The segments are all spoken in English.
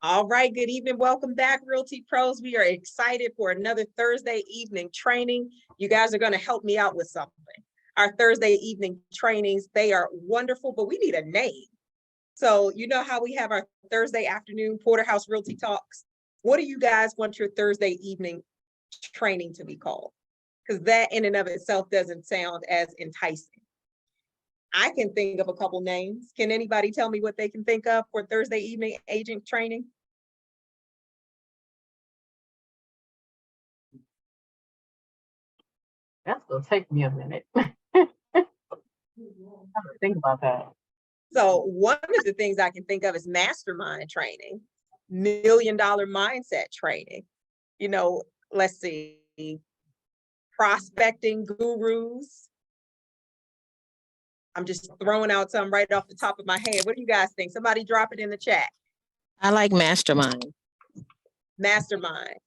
All right, good evening. Welcome back, Realty Pros. We are excited for another Thursday evening training. You guys are going to help me out with something. Our Thursday evening trainings, they are wonderful, but we need a name. So you know how we have our Thursday afternoon Porterhouse Realty Talks? What do you guys want your Thursday evening training to be called? Because that in and of itself doesn't sound as enticing. I can think of a couple names. Can anybody tell me what they can think of for Thursday evening agent training? That's gonna take me a minute. I have to think about that. So one of the things I can think of is mastermind training, $1 million mindset training. Let's see, prospecting gurus. I'm just throwing out some right off the top of my head. What do you guys think? Somebody drop it in the chat. I like mastermind. Mastermind.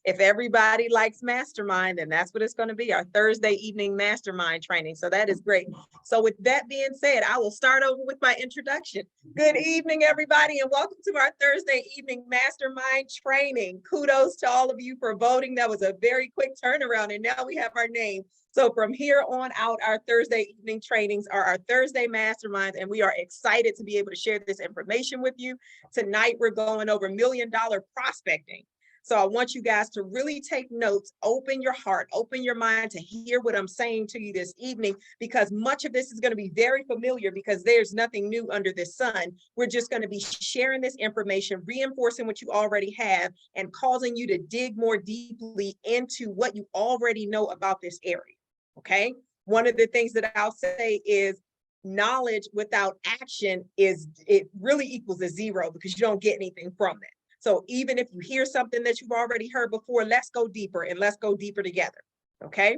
If everybody likes mastermind, then that's what it's going to be, our Thursday evening mastermind training. So that is great. So with that being said, I will start over with my introduction. Good evening, everybody, and welcome to our Thursday evening mastermind training. Kudos to all of you for voting. That was a very quick turnaround, and now we have our name. So from here on out, our Thursday evening trainings are our Thursday masterminds, and we are excited to be able to share this information with you. Tonight, we're going over $1 million prospecting. So I want you guys to really take notes, open your heart, open your mind to hear what I'm saying to you this evening, because much of this is going to be very familiar because there's nothing new under the sun. We're just going to be sharing this information, reinforcing what you already have, and causing you to dig more deeply into what you already know about this area. Okay. One of the things that I'll say is knowledge without action it really equals a zero because you don't get anything from it. So even if you hear something that you've already heard before, let's go deeper and let's go deeper together, okay?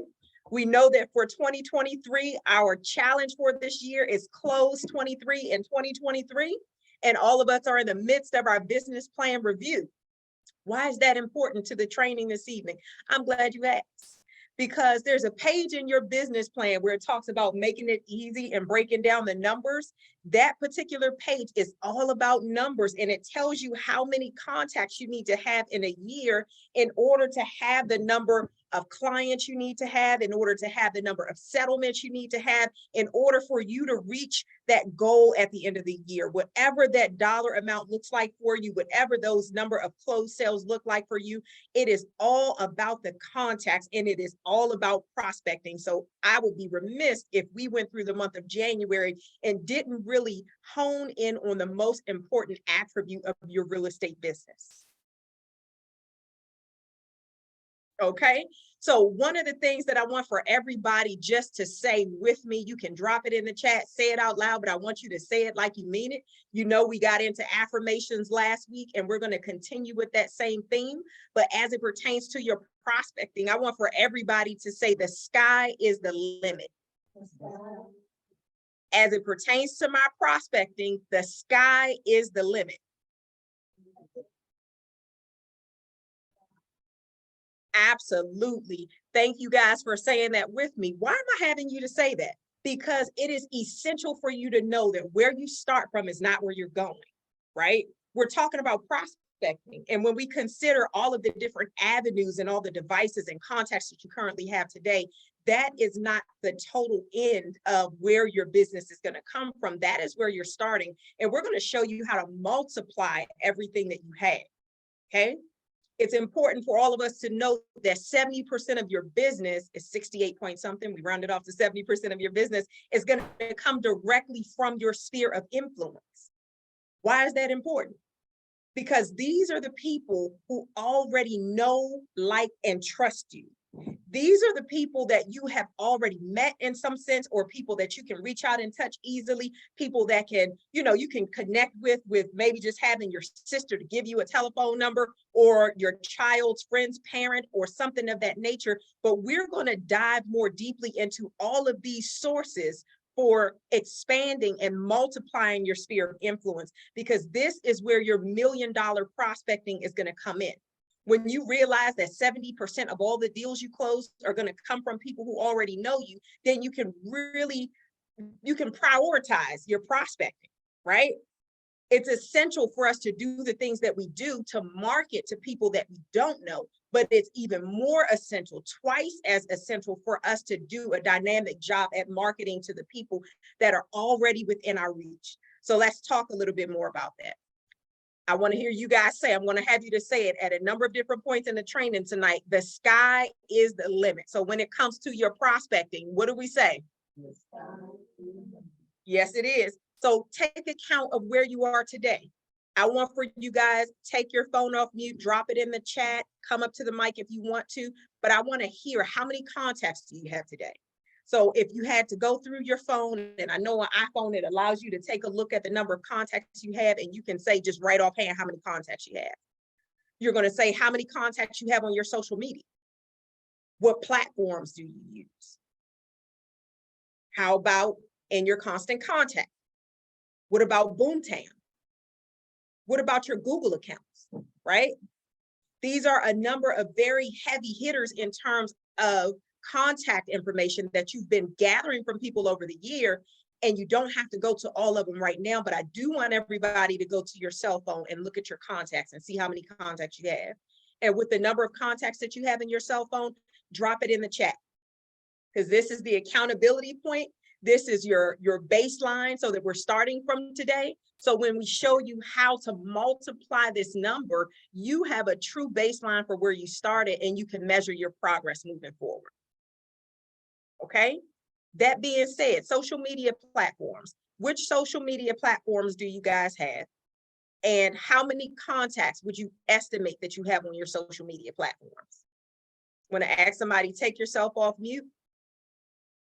We know that for 2023, our challenge for this year is close 23 in 2023, and all of us are in the midst of our business plan review. Why is that important to the training this evening? I'm glad you asked. Because there's a page in your business plan where it talks about making it easy and breaking down the numbers. That particular page is all about numbers, and it tells you how many contacts you need to have in a year in order to have the number of clients you need to have, in order to have the number of settlements you need to have, in order for you to reach that goal at the end of the year. Whatever that dollar amount looks like for you, whatever those number of closed sales look like for you, it is all about the contacts, and it is all about prospecting. So I would be remiss if we went through the month of January and didn't really hone in on the most important attribute of your real estate business. Okay, so one of the things that I want for everybody just to say with me, you can drop it in the chat, say it out loud, but I want you to say it like you mean it. You know, we got into affirmations last week, and we're going to continue with that same theme. But as it pertains to your prospecting, I want for everybody to say the sky is the limit. As it pertains to my prospecting, the sky is the limit. Absolutely. Thank you guys for saying that with me. Why am I having you to say that? Because it is essential for you to know that where you start from is not where you're going, right? We're talking about prospecting. And when we consider all of the different avenues and all the devices and contacts that you currently have today, that is not the total end of where your business is going to come from. That is where you're starting. And we're going to show you how to multiply everything that you have, okay? It's important for all of us to know that 70% of your business is 68 point something. We rounded off to 70% of your business is going to come directly from your sphere of influence. Why is that important? Because these are the people who already know, like, and trust you. These are the people that you have already met in some sense, or people that you can reach out and touch easily, people that can, you can connect with maybe just having your sister to give you a telephone number, or your child's friend's parent, or something of that nature. But we're going to dive more deeply into all of these sources for expanding and multiplying your sphere of influence, because this is where your $1 million prospecting is going to come in. When you realize that 70% of all the deals you close are going to come from people who already know you, then you can prioritize your prospecting, right? It's essential for us to do the things that we do to market to people that we don't know, but it's even more essential, twice as essential, for us to do a dynamic job at marketing to the people that are already within our reach. So let's talk a little bit more about that. I want to hear you guys say, I'm going to have you to say it at a number of different points in the training tonight. The sky is the limit. So when it comes to your prospecting, what do we say? Yes, it is. So take account of where you are today. I want for you guys, take your phone off mute, drop it in the chat, come up to the mic if you want to, but I want to hear, how many contacts do you have today? So if you had to go through your phone, and I know on iPhone, it allows you to take a look at the number of contacts you have, and you can say just right offhand how many contacts you have. You're going to say how many contacts you have on your social media. What platforms do you use? How about in your constant contact? What about Boomtown? What about your Google accounts, right? These are a number of very heavy hitters in terms of contact information that you've been gathering from people over the year, and you don't have to go to all of them right now, but I do want everybody to go to your cell phone and look at your contacts and see how many contacts you have. And with the number of contacts that you have in your cell phone, drop it in the chat, because this is the accountability point. This is your baseline, so that we're starting from today. So when we show you how to multiply this number, you have a true baseline for where you started, and you can measure your progress moving forward. Okay? That being said, social media platforms. Which social media platforms do you guys have? And how many contacts would you estimate that you have on your social media platforms? Want to ask somebody, take yourself off mute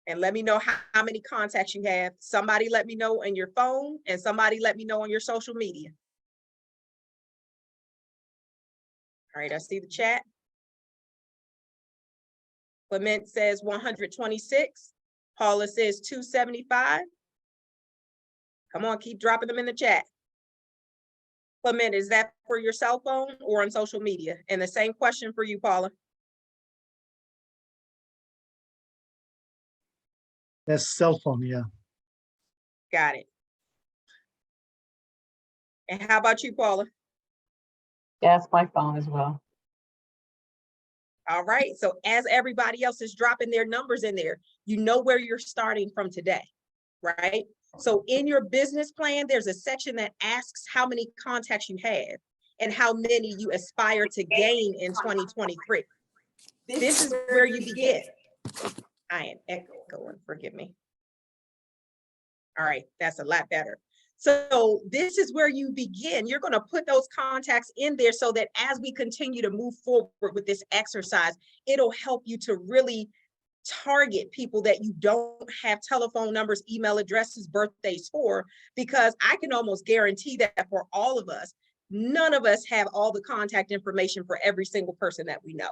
and let me know how many contacts you have. Somebody let me know on your phone, and somebody let me know on your social media. All right, I see the chat. Clement says 126. Paula says 275. Come on, keep dropping them in the chat. Clement, is that for your cell phone or on social media? And the same question for you, Paula. That's cell phone, yeah. Got it. And how about you, Paula? That's my phone as well. All right, so as everybody else is dropping their numbers in there, you know where you're starting from today, right? So in your business plan, there's a section that asks how many contacts you have and how many you aspire to gain in 2023. This is where you begin. I am echoing, forgive me. All right, that's a lot better. So this is where you begin. You're going to put those contacts in there so that as we continue to move forward with this exercise, it'll help you to really target people that you don't have telephone numbers, email addresses, birthdays for, because I can almost guarantee that for all of us, none of us have all the contact information for every single person that we know.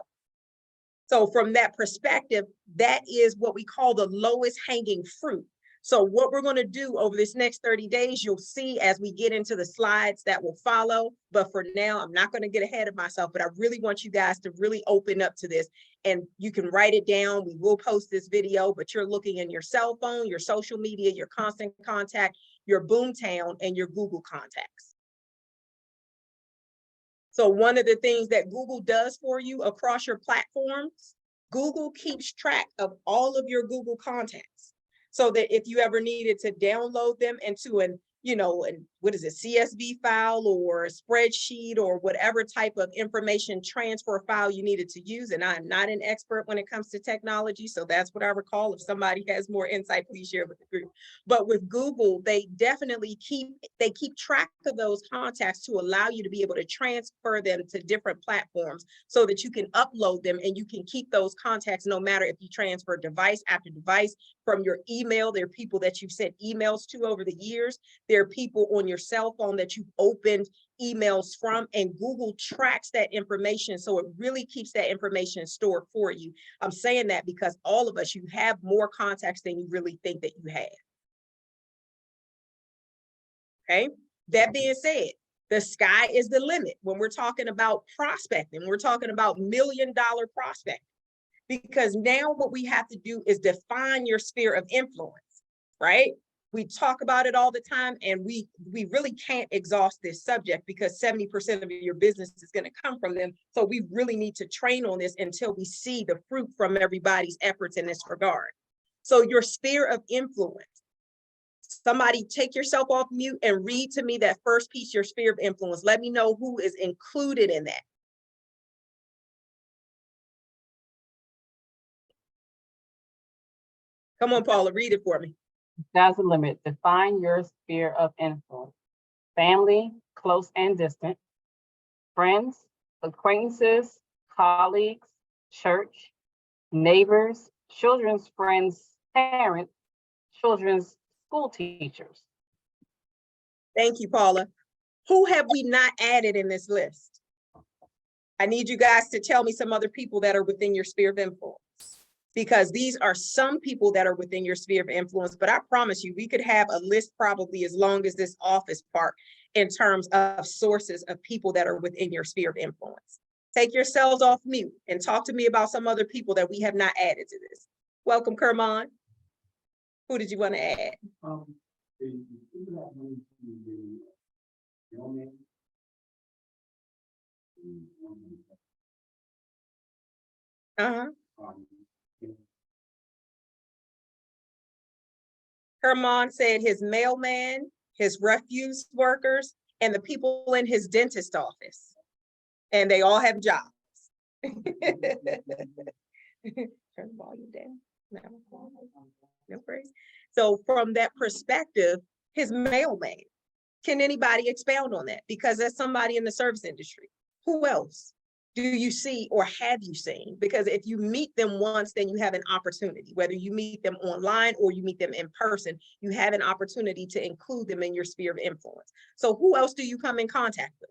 So from that perspective, that is what we call the lowest hanging fruit. So what we're going to do over this next 30 days, you'll see as we get into the slides that will follow. But for now, I'm not going to get ahead of myself, but I really want you guys to really open up to this, and you can write it down. We will post this video, but you're looking in your cell phone, your social media, your constant contact, your Boomtown, and your Google contacts. So one of the things that Google does for you across your platforms, Google keeps track of all of your Google contacts, so that if you ever needed to download them into an, what is it, CSV file or a spreadsheet or whatever type of information transfer file you needed to use. And I'm not an expert when it comes to technology, so that's what I recall. If somebody has more insight, please share with the group. But with Google, they definitely keep track of those contacts to allow you to be able to transfer them to different platforms so that you can upload them and you can keep those contacts no matter if you transfer device after device. From your email, there are people that you've sent emails to over the years. There are people on your cell phone that you've opened emails from, and Google tracks that information. So it really keeps that information stored for you. I'm saying that because all of us, you have more contacts than you really think that you have. Okay. That being said, the sky is the limit when we're talking about prospecting. We're talking about $1 million prospecting. Because now what we have to do is define your sphere of influence, right? We talk about it all the time, and we really can't exhaust this subject because 70% of your business is going to come from them. So we really need to train on this until we see the fruit from everybody's efforts in this regard. So your sphere of influence. Somebody take yourself off mute and read to me that first piece, your sphere of influence. Let me know who is included in that. Come on, Paula, read it for me. Sky's the limit. Define your sphere of influence. Family, close and distant. Friends, acquaintances, colleagues, church, neighbors, children's friends, parents, children's school teachers. Thank you, Paula. Who have we not added in this list? I need you guys to tell me some other people that are within your sphere of influence, because these are some people that are within your sphere of influence, but I promise you, we could have a list probably as long as this office part in terms of sources of people that are within your sphere of influence. Take yourselves off mute and talk to me about some other people that we have not added to this. Welcome, Kermon. Who did you want to add? Uh-huh. Herman said his mailman, his refuse workers, and the people in his dentist office. And they all have jobs. Turn the volume down. No worries. So from that perspective, his mailman, can anybody expound on that? Because that's somebody in the service industry. Who else do you see or have you seen? Because if you meet them once, then you have an opportunity. Whether you meet them online or you meet them in person, you have an opportunity to include them in your sphere of influence. So who else do you come in contact with?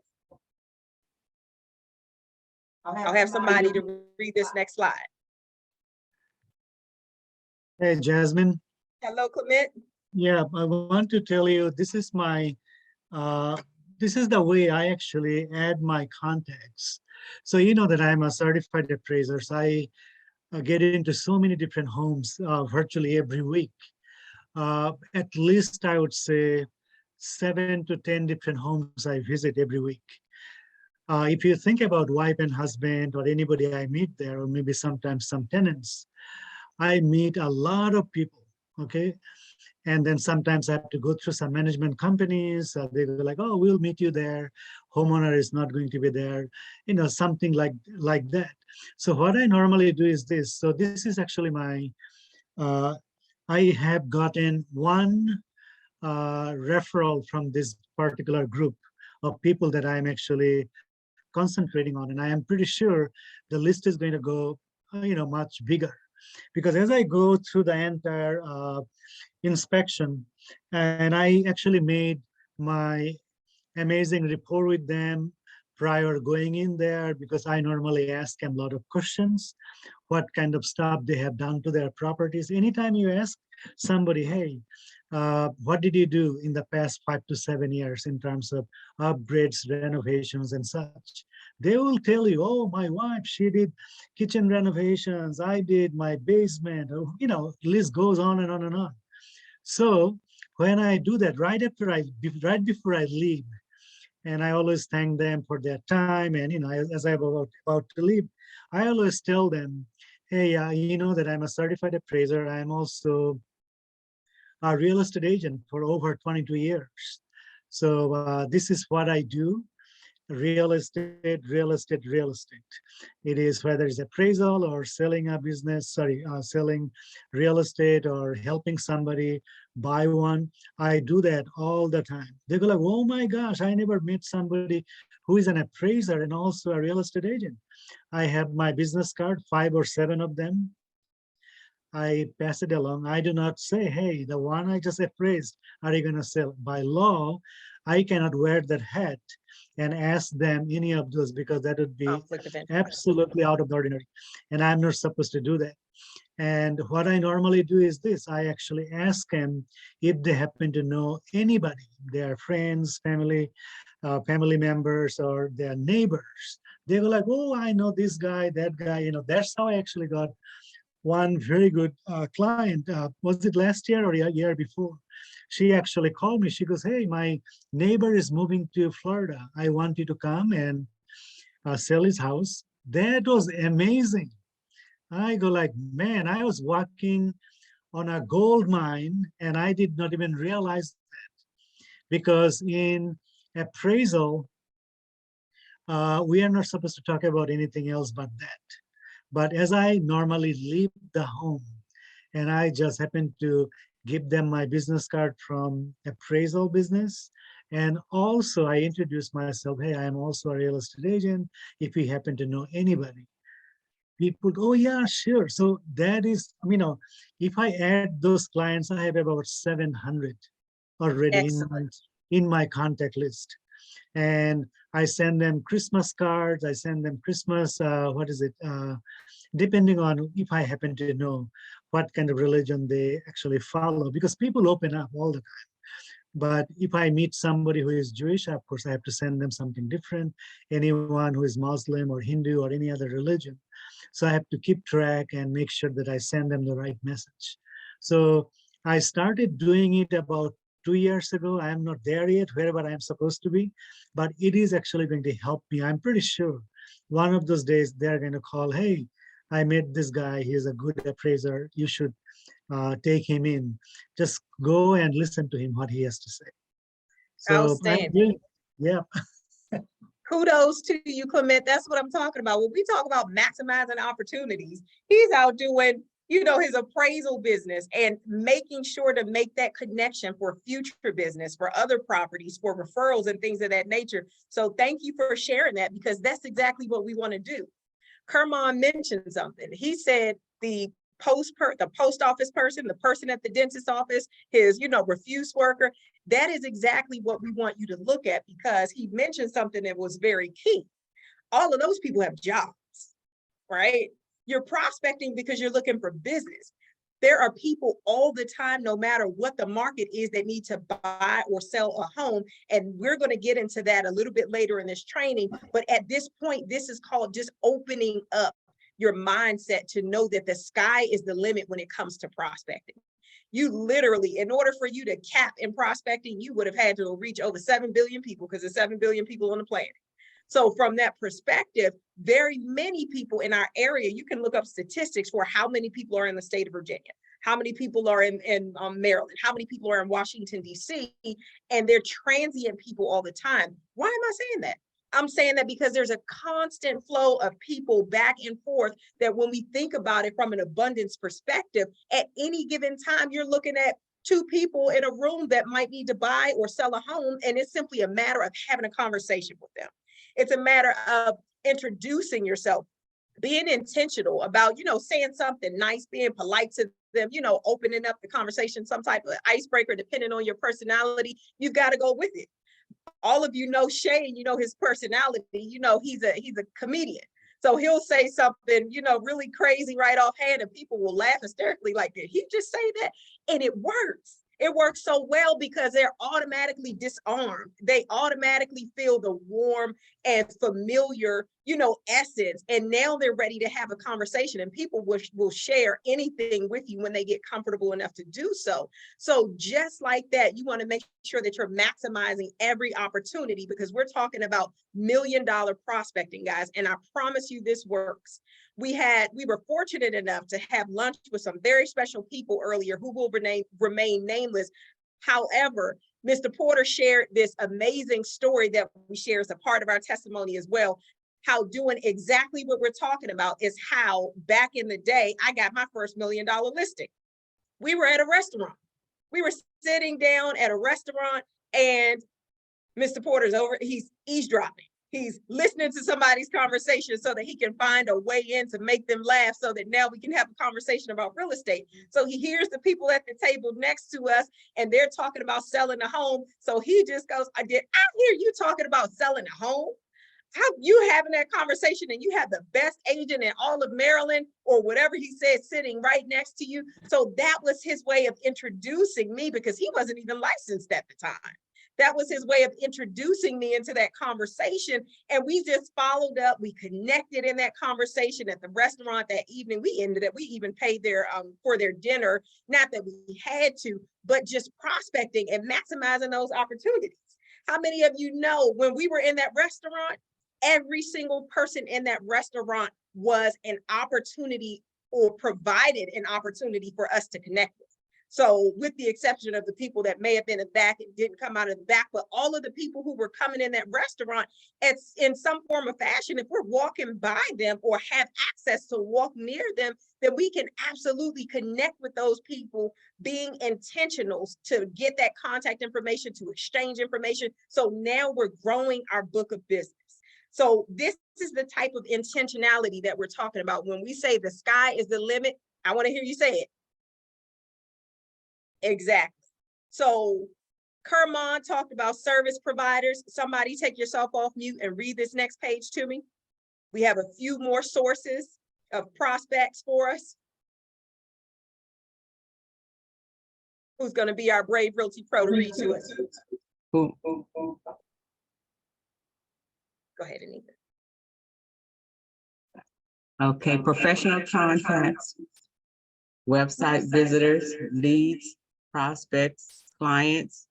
I'll have somebody to read this next slide. Hey, Jasmine. Hello, Clement. Yeah, I want to tell you, this is the way I actually add my contacts. So you know that I'm a certified appraiser. So I get into so many different homes virtually every week. At least I would say 7 to 10 different homes I visit every week. If you think about wife and husband or anybody I meet there, or maybe sometimes some tenants, I meet a lot of people, okay? And then sometimes I have to go through some management companies. They go like, oh, we'll meet you there. Homeowner is not going to be there, you know, something like that. So what I normally do is this. So this is actually my, I have gotten one referral from this particular group of people that I'm actually concentrating on. And I am pretty sure the list is going to go, much bigger. Because as I go through the entire inspection, and I actually made my amazing rapport with them prior going in there, because I normally ask them a lot of questions, what kind of stuff they have done to their properties. Anytime you ask somebody, hey, what did you do in the past 5 to 7 years in terms of upgrades, renovations, and such? They will tell you, oh, my wife, she did kitchen renovations. I did my basement. List goes on and on and on. So when I do that, right before I leave, and I always thank them for their time, and as I'm about to leave, I always tell them, hey, you know that I'm a certified appraiser. I'm also a real estate agent for over 22 years. So this is what I do. Real estate, real estate, real estate. It is whether it's appraisal or selling a business, selling real estate or helping somebody buy one. I do that all the time. They go like, oh my gosh, I never met somebody who is an appraiser and also a real estate agent. I have my business card, 5 or 7 of them. I pass it along. I do not say, hey, the one I just appraised, are you going to sell? By law, I cannot wear that hat and ask them any of those, because that would be absolutely out of the ordinary. And I'm not supposed to do that. And what I normally do is this. I actually ask them if they happen to know anybody, their friends, family members, or their neighbors. They go like, oh, I know this guy, that guy. That's how I actually got one very good client. Was it last year or a year before? She actually called me. She goes, "Hey, my neighbor is moving to Florida. I want you to come and sell his house." That was amazing. I go like, man, I was walking on a gold mine and I did not even realize because in appraisal, we are not supposed to talk about anything else but that. But as I normally leave the home and I just happen to give them my business card from appraisal business. And also I introduce myself, hey, I am also a real estate agent. If you happen to know anybody, people go, oh yeah, sure. So that is, if I add those clients, I have about 700 already Excellent. in my contact list. And I send them Christmas cards. I send them Christmas, depending on if I happen to know what kind of religion they actually follow, because people open up all the time. But if I meet somebody who is Jewish, of course, I have to send them something different. Anyone who is Muslim or Hindu or any other religion. So I have to keep track and make sure that I send them the right message. So I started doing it about 2 years ago. I am not there yet, wherever I am supposed to be, but it is actually going to help me. I'm pretty sure one of those days they're going to call, hey, I met this guy. He's a good appraiser. You should take him in. Just go and listen to him, what he has to say. So Outstanding. yeah. Kudos to you, Clement. That's what I'm talking about. When we talk about maximizing opportunities, he's out doing, his appraisal business and making sure to make that connection for future business, for other properties, for referrals and things of that nature. So thank you for sharing that, because that's exactly what we want to do. Kermon mentioned something. He said the post office person, the person at the dentist office, his, refuse worker, that is exactly what we want you to look at, because he mentioned something that was very key. All of those people have jobs, right? You're prospecting because you're looking for business. There are people all the time, no matter what the market is, that need to buy or sell a home. And we're going to get into that a little bit later in this training. But at this point, this is called just opening up your mindset to know that the sky is the limit when it comes to prospecting. You literally, in order for you to cap in prospecting, you would have had to reach over 7 billion people, because there's 7 billion people on the planet. So from that perspective, very many people in our area, you can look up statistics for how many people are in the state of Virginia, how many people are in Maryland, how many people are in Washington, D.C., and they're transient people all the time. Why am I saying that? I'm saying that because there's a constant flow of people back and forth, that when we think about it from an abundance perspective, at any given time, you're looking at 2 people in a room that might need to buy or sell a home, and it's simply a matter of having a conversation with them. It's a matter of introducing yourself, being intentional about, saying something nice, being polite to them, opening up the conversation, some type of icebreaker, depending on your personality. You've got to go with it. All of you know Shay, and you know his personality. He's a comedian. So he'll say something, really crazy right offhand, and people will laugh hysterically like, did he just say that? And it works. It works so well because they're automatically disarmed. They automatically feel the warm and familiar, essence. And now they're ready to have a conversation, and people will share anything with you when they get comfortable enough to do so. So just like that, you want to make sure that you're maximizing every opportunity, because we're talking about $1 million prospecting, guys. And I promise you this works. We were fortunate enough to have lunch with some very special people earlier who will remain nameless. However, Mr. Porter shared this amazing story that we share as a part of our testimony as well. How doing exactly what we're talking about is how back in the day, I got my first $1 million listing. We were at a restaurant. We were sitting down at a restaurant, and Mr. Porter's over, he's eavesdropping. He's listening to somebody's conversation so that he can find a way in to make them laugh, so that now we can have a conversation about real estate. So he hears the people at the table next to us, and they're talking about selling a home. So he just goes, I hear you talking about selling a home? How you having that conversation, and you have the best agent in all of Maryland, or whatever he said, sitting right next to you. So that was his way of introducing me, because he wasn't even licensed at the time. That was his way of introducing me into that conversation. And we just followed up. We connected in that conversation at the restaurant that evening. We even paid their for their dinner. Not that we had to, but just prospecting and maximizing those opportunities. How many of you know when we were in that restaurant, every single person in that restaurant was an opportunity or provided an opportunity for us to connect with. So with the exception of the people that may have been in the back and didn't come out of the back, but all of the people who were coming in that restaurant, it's in some form of fashion, if we're walking by them or have access to walk near them, then we can absolutely connect with those people, being intentional to get that contact information, to exchange information. So now we're growing our book of business. So this is the type of intentionality that we're talking about. When we say the sky is the limit, I want to hear you say it. Exactly. So Kermon talked about service providers. Somebody take yourself off mute and read this next page to me. We have a few more sources of prospects for us. Who's going to be our brave Realty Pro to read to us? Go ahead, Anita. Okay, professional contacts, website visitors, leads, prospects, clients,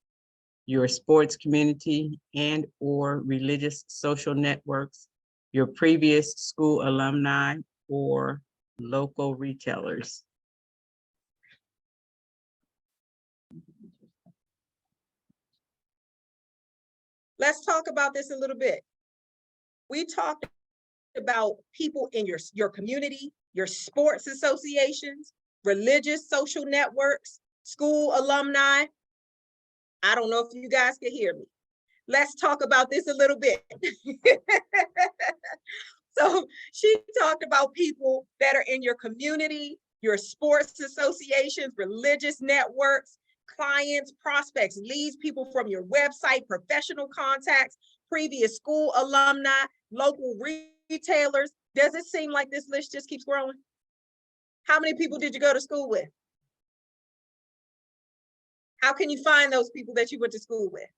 your sports community and or religious social networks, your previous school alumni or local retailers. Let's talk about this a little bit. We talked about people in your community, your sports associations, religious social networks, school alumni. I don't know if you guys can hear me. Let's talk about this a little bit. So she talked about people that are in your community, your sports associations, religious networks, clients, prospects, leads, people from your website, professional contacts, previous school alumni, local retailers. Does it seem like this list just keeps growing? How many people did you go to school with? How can you find those people that you went to school with?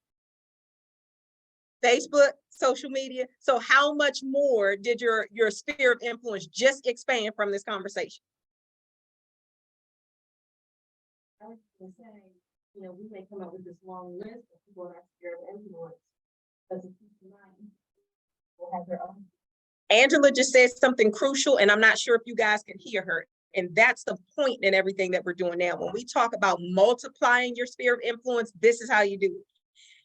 Facebook, social media. So how much more did your sphere of influence just expand from this conversation? I was gonna say, we may come up with this long list of people in our sphere of influence, but to keep in mind, will have their own. Angela just said something crucial, and I'm not sure if you guys can hear her. And that's the point in everything that we're doing now. When we talk about multiplying your sphere of influence, this is how you do it.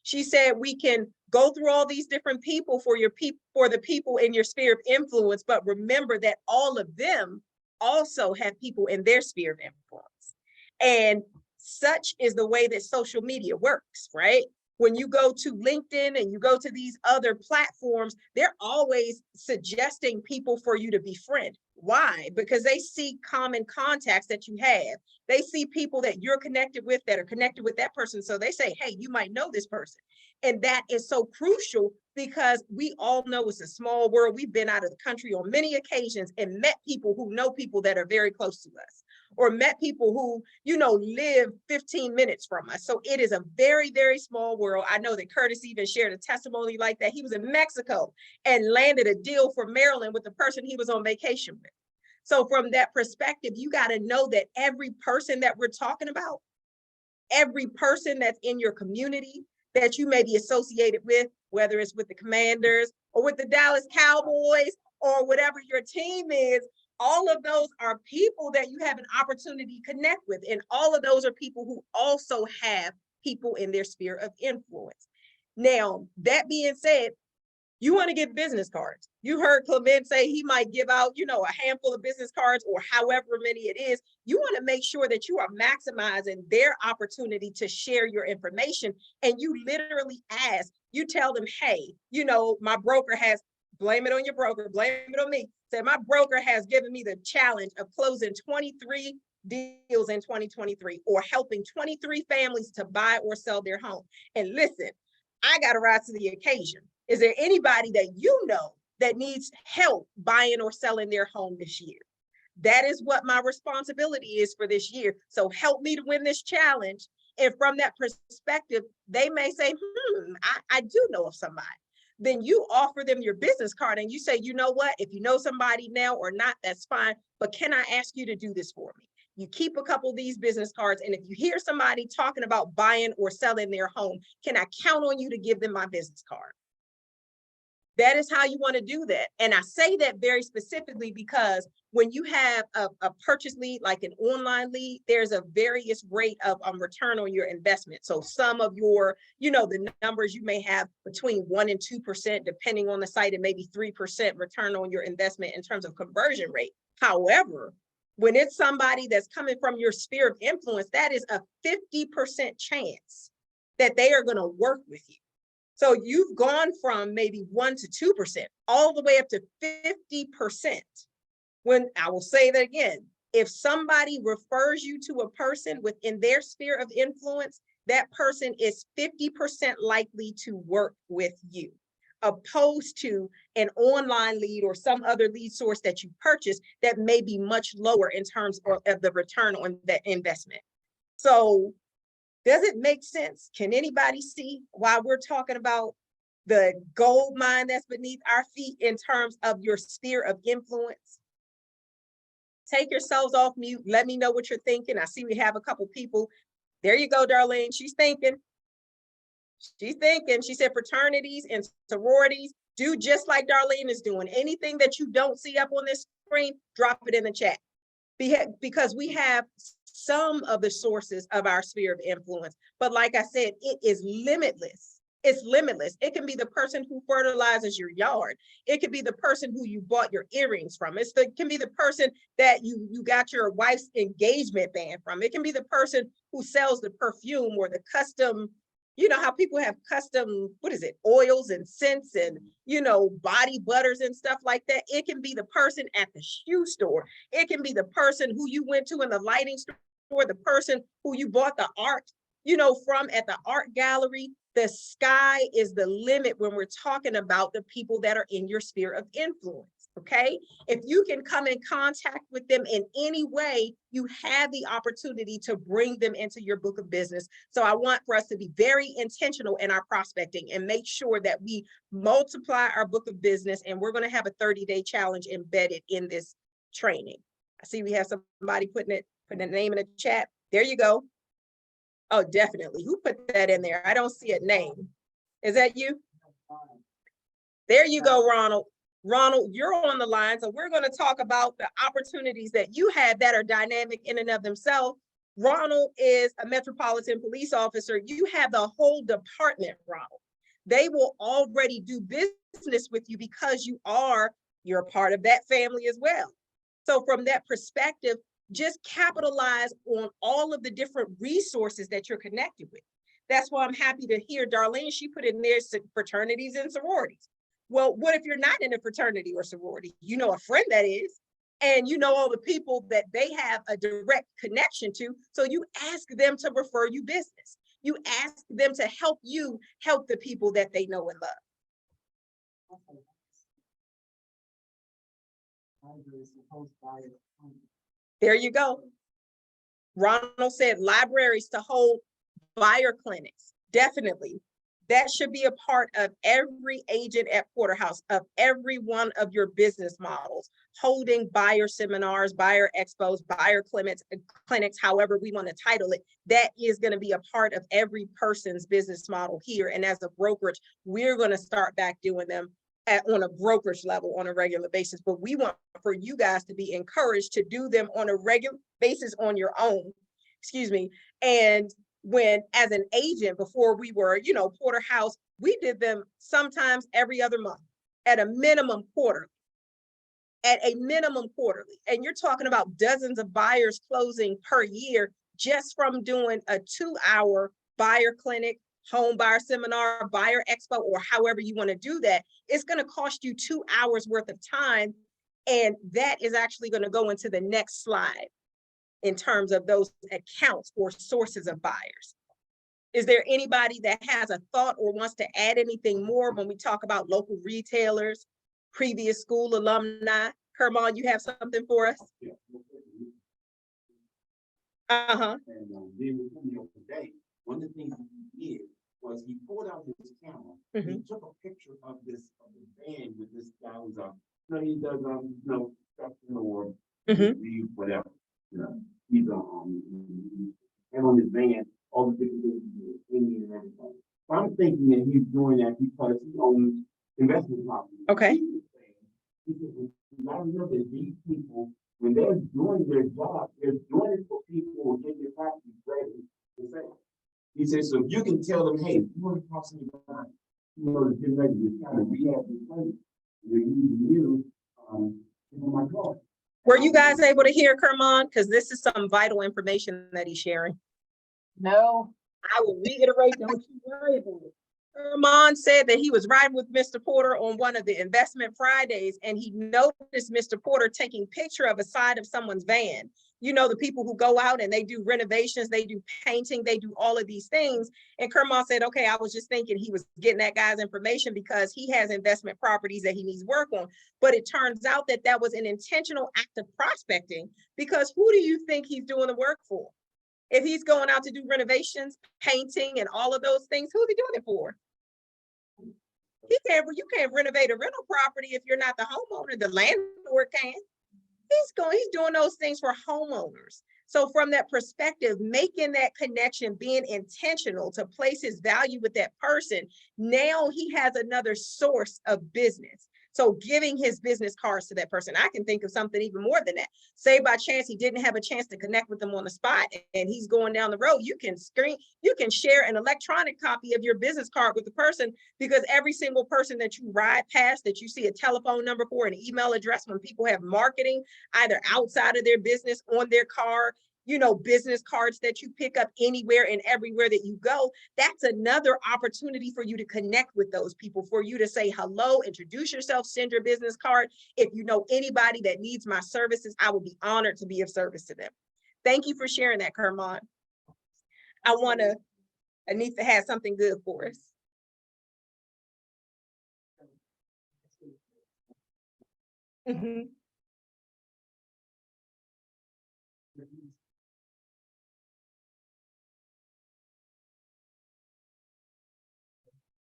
She said we can go through all these different people for the people in your sphere of influence, but remember that all of them also have people in their sphere of influence. And such is the way that social media works, right? When you go to LinkedIn and you go to these other platforms, they're always suggesting people for you to befriend. Why? Because they see common contacts that you have. They see people that you're connected with that are connected with that person. So they say, hey, you might know this person. And that is so crucial because we all know it's a small world. We've been out of the country on many occasions and met people who know people that are very close to us, or met people who, live 15 minutes from us. So it is a very, very small world. I know that Curtis even shared a testimony like that. He was in Mexico and landed a deal for Maryland with the person he was on vacation with. So from that perspective, you got to know that every person that we're talking about, every person that's in your community that you may be associated with, whether it's with the Commanders or with the Dallas Cowboys or whatever your team is, all of those are people that you have an opportunity to connect with. And all of those are people who also have people in their sphere of influence. Now, that being said, you want to get business cards. You heard Clement say he might give out, a handful of business cards or however many it is. You want to make sure that you are maximizing their opportunity to share your information. And you literally ask, you tell them, hey, my broker has, blame it on your broker, blame it on me. Say, my broker has given me the challenge of closing 23 deals in 2023 or helping 23 families to buy or sell their home. And listen, I got to rise to the occasion. Is there anybody that you know that needs help buying or selling their home this year? That is what my responsibility is for this year. So help me to win this challenge And from that perspective, they may say, I do know of somebody. Then you offer them your business card and you say, you know what, if you know somebody now or not, that's fine, but can I ask you to do this for me? You keep a couple of these business cards, and if you hear somebody talking about buying or selling their home, can I count on you to give them my business card? That is how you want to do that. And I say that very specifically because when you have a purchase lead, like an online lead, there's a various rate of return on your investment. So some of your, the numbers you may have between 1% and 2%, depending on the site, and maybe 3% return on your investment in terms of conversion rate. However, when it's somebody that's coming from your sphere of influence, that is a 50% chance that they are going to work with you. So you've gone from maybe 1% to 2%, all the way up to 50%. When I will say that again, if somebody refers you to a person within their sphere of influence, that person is 50% likely to work with you, opposed to an online lead or some other lead source that you purchase that may be much lower in terms of the return on that investment. So does it make sense? Can anybody see why we're talking about the gold mine that's beneath our feet in terms of your sphere of influence? Take yourselves off mute. Let me know what you're thinking. I see we have a couple people. There you go, Darlene. She's thinking. She's thinking. She said fraternities and sororities do just like Darlene is doing. Anything that you don't see up on this screen, drop it in the chat. Because we have some of the sources of our sphere of influence, but like I said, it is limitless. It's limitless. It can be the person who fertilizes your yard. It could be the person who you bought your earrings from. It can be the person that you got your wife's engagement band from. It can be the person who sells the perfume or the custom, how people have custom, oils and scents and, body butters and stuff like that. It can be the person at the shoe store. It can be the person who you went to in the lighting store, the person who you bought the art, from at the art gallery. The sky is the limit when we're talking about the people that are in your sphere of influence. Okay. If you can come in contact with them in any way, you have the opportunity to bring them into your book of business. So I want for us to be very intentional in our prospecting and make sure that we multiply our book of business. And we're going to have a 30-day challenge embedded in this training. I see we have somebody putting a name in the chat. There you go. Oh, definitely. Who put that in there? I don't see a name. Is that you? There you go, Ronald. Ronald, you're on the line. So we're going to talk about the opportunities that you have that are dynamic in and of themselves. Ronald is a Metropolitan Police officer. You have the whole department, Ronald. They will already do business with you because you're a part of that family as well. So from that perspective, just capitalize on all of the different resources that you're connected with. That's why I'm happy to hear Darlene, she put in there fraternities and sororities. Well, what if you're not in a fraternity or sorority? You know a friend that is, and you know all the people that they have a direct connection to. So you ask them to refer you business. You ask them to help you help the people that they know and love. There you go. Ronald said libraries to hold buyer clinics. Definitely. That should be a part of every agent at Porterhouse, of every one of your business models, holding buyer seminars, buyer expos, buyer clinics, however we want to title it. That is going to be a part of every person's business model here. And as a brokerage, we're going to start back doing them on a brokerage level on a regular basis. But we want for you guys to be encouraged to do them on a regular basis on your own. And when as an agent, before we were, Porterhouse, we did them sometimes every other month at a minimum quarterly. And you're talking about dozens of buyers closing per year just from doing a 2-hour buyer clinic, home buyer seminar, buyer expo, or however you want to do that. It's going to cost you 2 hours worth of time. And that is actually going to go into the next slide in terms of those accounts or sources of buyers. Is there anybody that has a thought or wants to add anything more when we talk about local retailers, previous school alumni? Kermon, you have something for us? Uh-huh. one of the things he did was he pulled out his camera, he took a picture of the van with this guy who's he does construction or whatever, he's and on his van, all the different things and everything. So I'm thinking that he's doing that because he owns investment property. Okay. He said, I know that these people, when they're doing their job, they're doing it for people who get their property ready to sell. He says, so you can tell them, hey, if you want to talk to me about, to get ready to kind of rehab this place, they're using you, my car. Were you guys able to hear Kermon? Because this is some vital information that he's sharing. No, I will reiterate, don't you worry about it. Kermon said that he was riding with Mr. Porter on one of the investment Fridays, and he noticed Mr. Porter taking picture of a side of someone's van. You know, the people who go out and they do renovations, they do painting, they do all of these things. And Kermon said, okay, I was just thinking he was getting that guy's information because he has investment properties that he needs work on. But it turns out that that was an intentional act of prospecting, because who do you think he's doing the work for? If he's going out to do renovations, painting, and all of those things, who's he doing it for? You can't renovate a rental property if you're not the homeowner. The landlord can. He's doing those things for homeowners. So from that perspective, making that connection, being intentional to place his value with that person, now he has another source of business. So giving his business cards to that person. I can think of something even more than that. Say by chance he didn't have a chance to connect with them on the spot and he's going down the road, you can share an electronic copy of your business card with the person, because every single person that you ride past, that you see a telephone number for, an email address, when people have marketing either outside of their business on their car, business cards that you pick up anywhere and everywhere that you go, that's another opportunity for you to connect with those people, for you to say hello, introduce yourself, send your business card. If you know anybody that needs my services, I will be honored to be of service to them. Thank you for sharing that, Kermon. Anita has something good for us.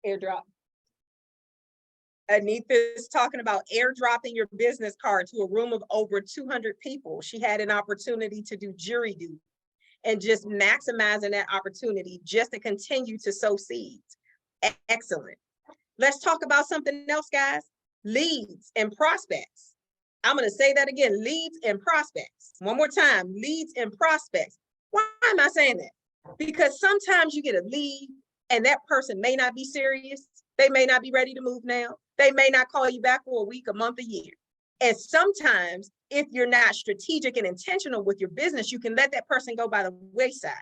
Airdrop. Anita is talking about airdropping your business card to a room of over 200 people. She had an opportunity to do jury duty and just maximizing that opportunity just to continue to sow seeds. Excellent. Let's talk about something else, guys. Leads and prospects. I'm going to say that again, leads and prospects. One more time, leads and prospects. Why am I saying that? Because sometimes you get a lead and that person may not be serious. They may not be ready to move now. They may not call you back for a week, a month, a year. And sometimes if you're not strategic and intentional with your business, you can let that person go by the wayside.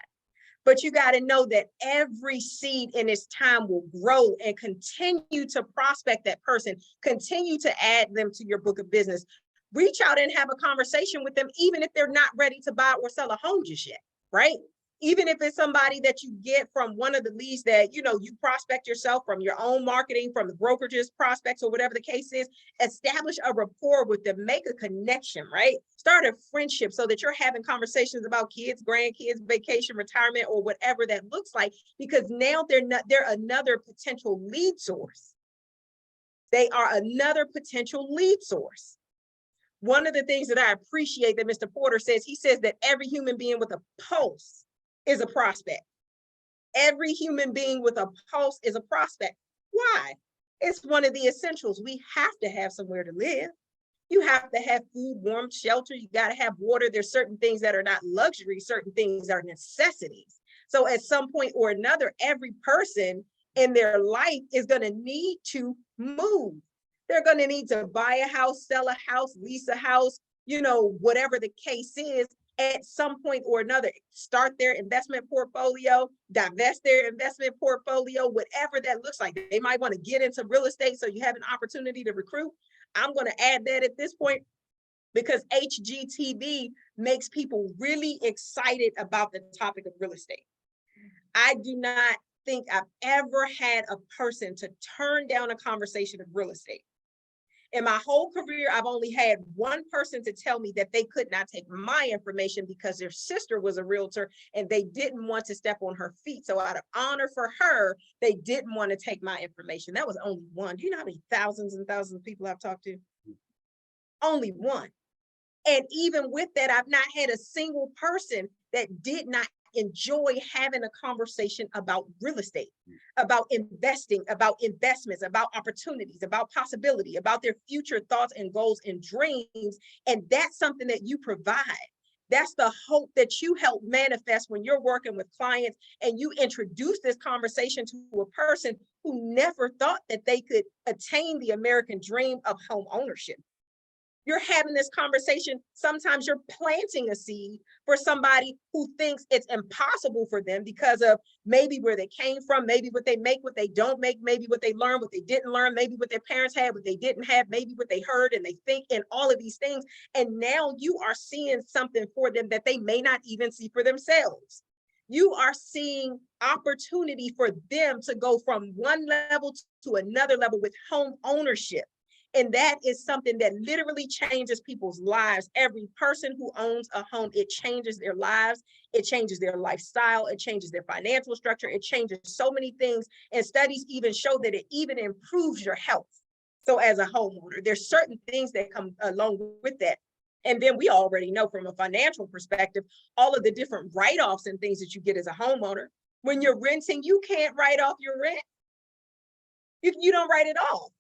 But you got to know that every seed in its time will grow and continue to prospect that person, continue to add them to your book of business. Reach out and have a conversation with them, even if they're not ready to buy or sell a home just yet, right? Even if it's somebody that you get from one of the leads that, you prospect yourself from your own marketing, from the brokerages, prospects, or whatever the case is, establish a rapport with them, make a connection, right? Start a friendship so that you're having conversations about kids, grandkids, vacation, retirement, or whatever that looks like, because now they're another potential lead source. They are another potential lead source. One of the things that I appreciate that Mr. Porter says, he says that every human being with a pulse is a prospect. Every human being with a pulse is a prospect. Why? It's one of the essentials. We have to have somewhere to live. You have to have food, warmth, shelter. You got to have water. There's certain things that are not luxury, certain things are necessities. So at some point or another, every person in their life is going to need to move. They're going to need to buy a house, sell a house, lease a house, whatever the case is. At some point or another, start their investment portfolio, divest their investment portfolio, whatever that looks like. They might want to get into real estate, so you have an opportunity to recruit. I'm going to add that at this point because HGTV makes people really excited about the topic of real estate. I do not think I've ever had a person to turn down a conversation of real estate. In my whole career, I've only had one person to tell me that they could not take my information because their sister was a realtor and they didn't want to step on her feet. So out of honor for her, they didn't want to take my information. That was only one. Do you know how many thousands and thousands of people I've talked to? Only one. And even with that, I've not had a single person that did not enjoy having a conversation about real estate, about investing, about investments, about opportunities, about possibility, about their future thoughts and goals and dreams. And that's something that you provide. That's the hope that you help manifest when you're working with clients and you introduce this conversation to a person who never thought that they could attain the American dream of home ownership. You're having this conversation. Sometimes you're planting a seed for somebody who thinks it's impossible for them because of maybe where they came from, maybe what they make, what they don't make, maybe what they learned, what they didn't learn, maybe what their parents had, what they didn't have, maybe what they heard and they think, and all of these things. And now you are seeing something for them that they may not even see for themselves. You are seeing opportunity for them to go from one level to another level with home ownership. And that is something that literally changes people's lives. Every person who owns a home, it changes their lives. It changes their lifestyle. It changes their financial structure. It changes so many things. And studies even show that it even improves your health. So as a homeowner, there's certain things that come along with that. And then we already know from a financial perspective, all of the different write-offs and things that you get as a homeowner. When you're renting, you can't write off your rent. You don't write it off.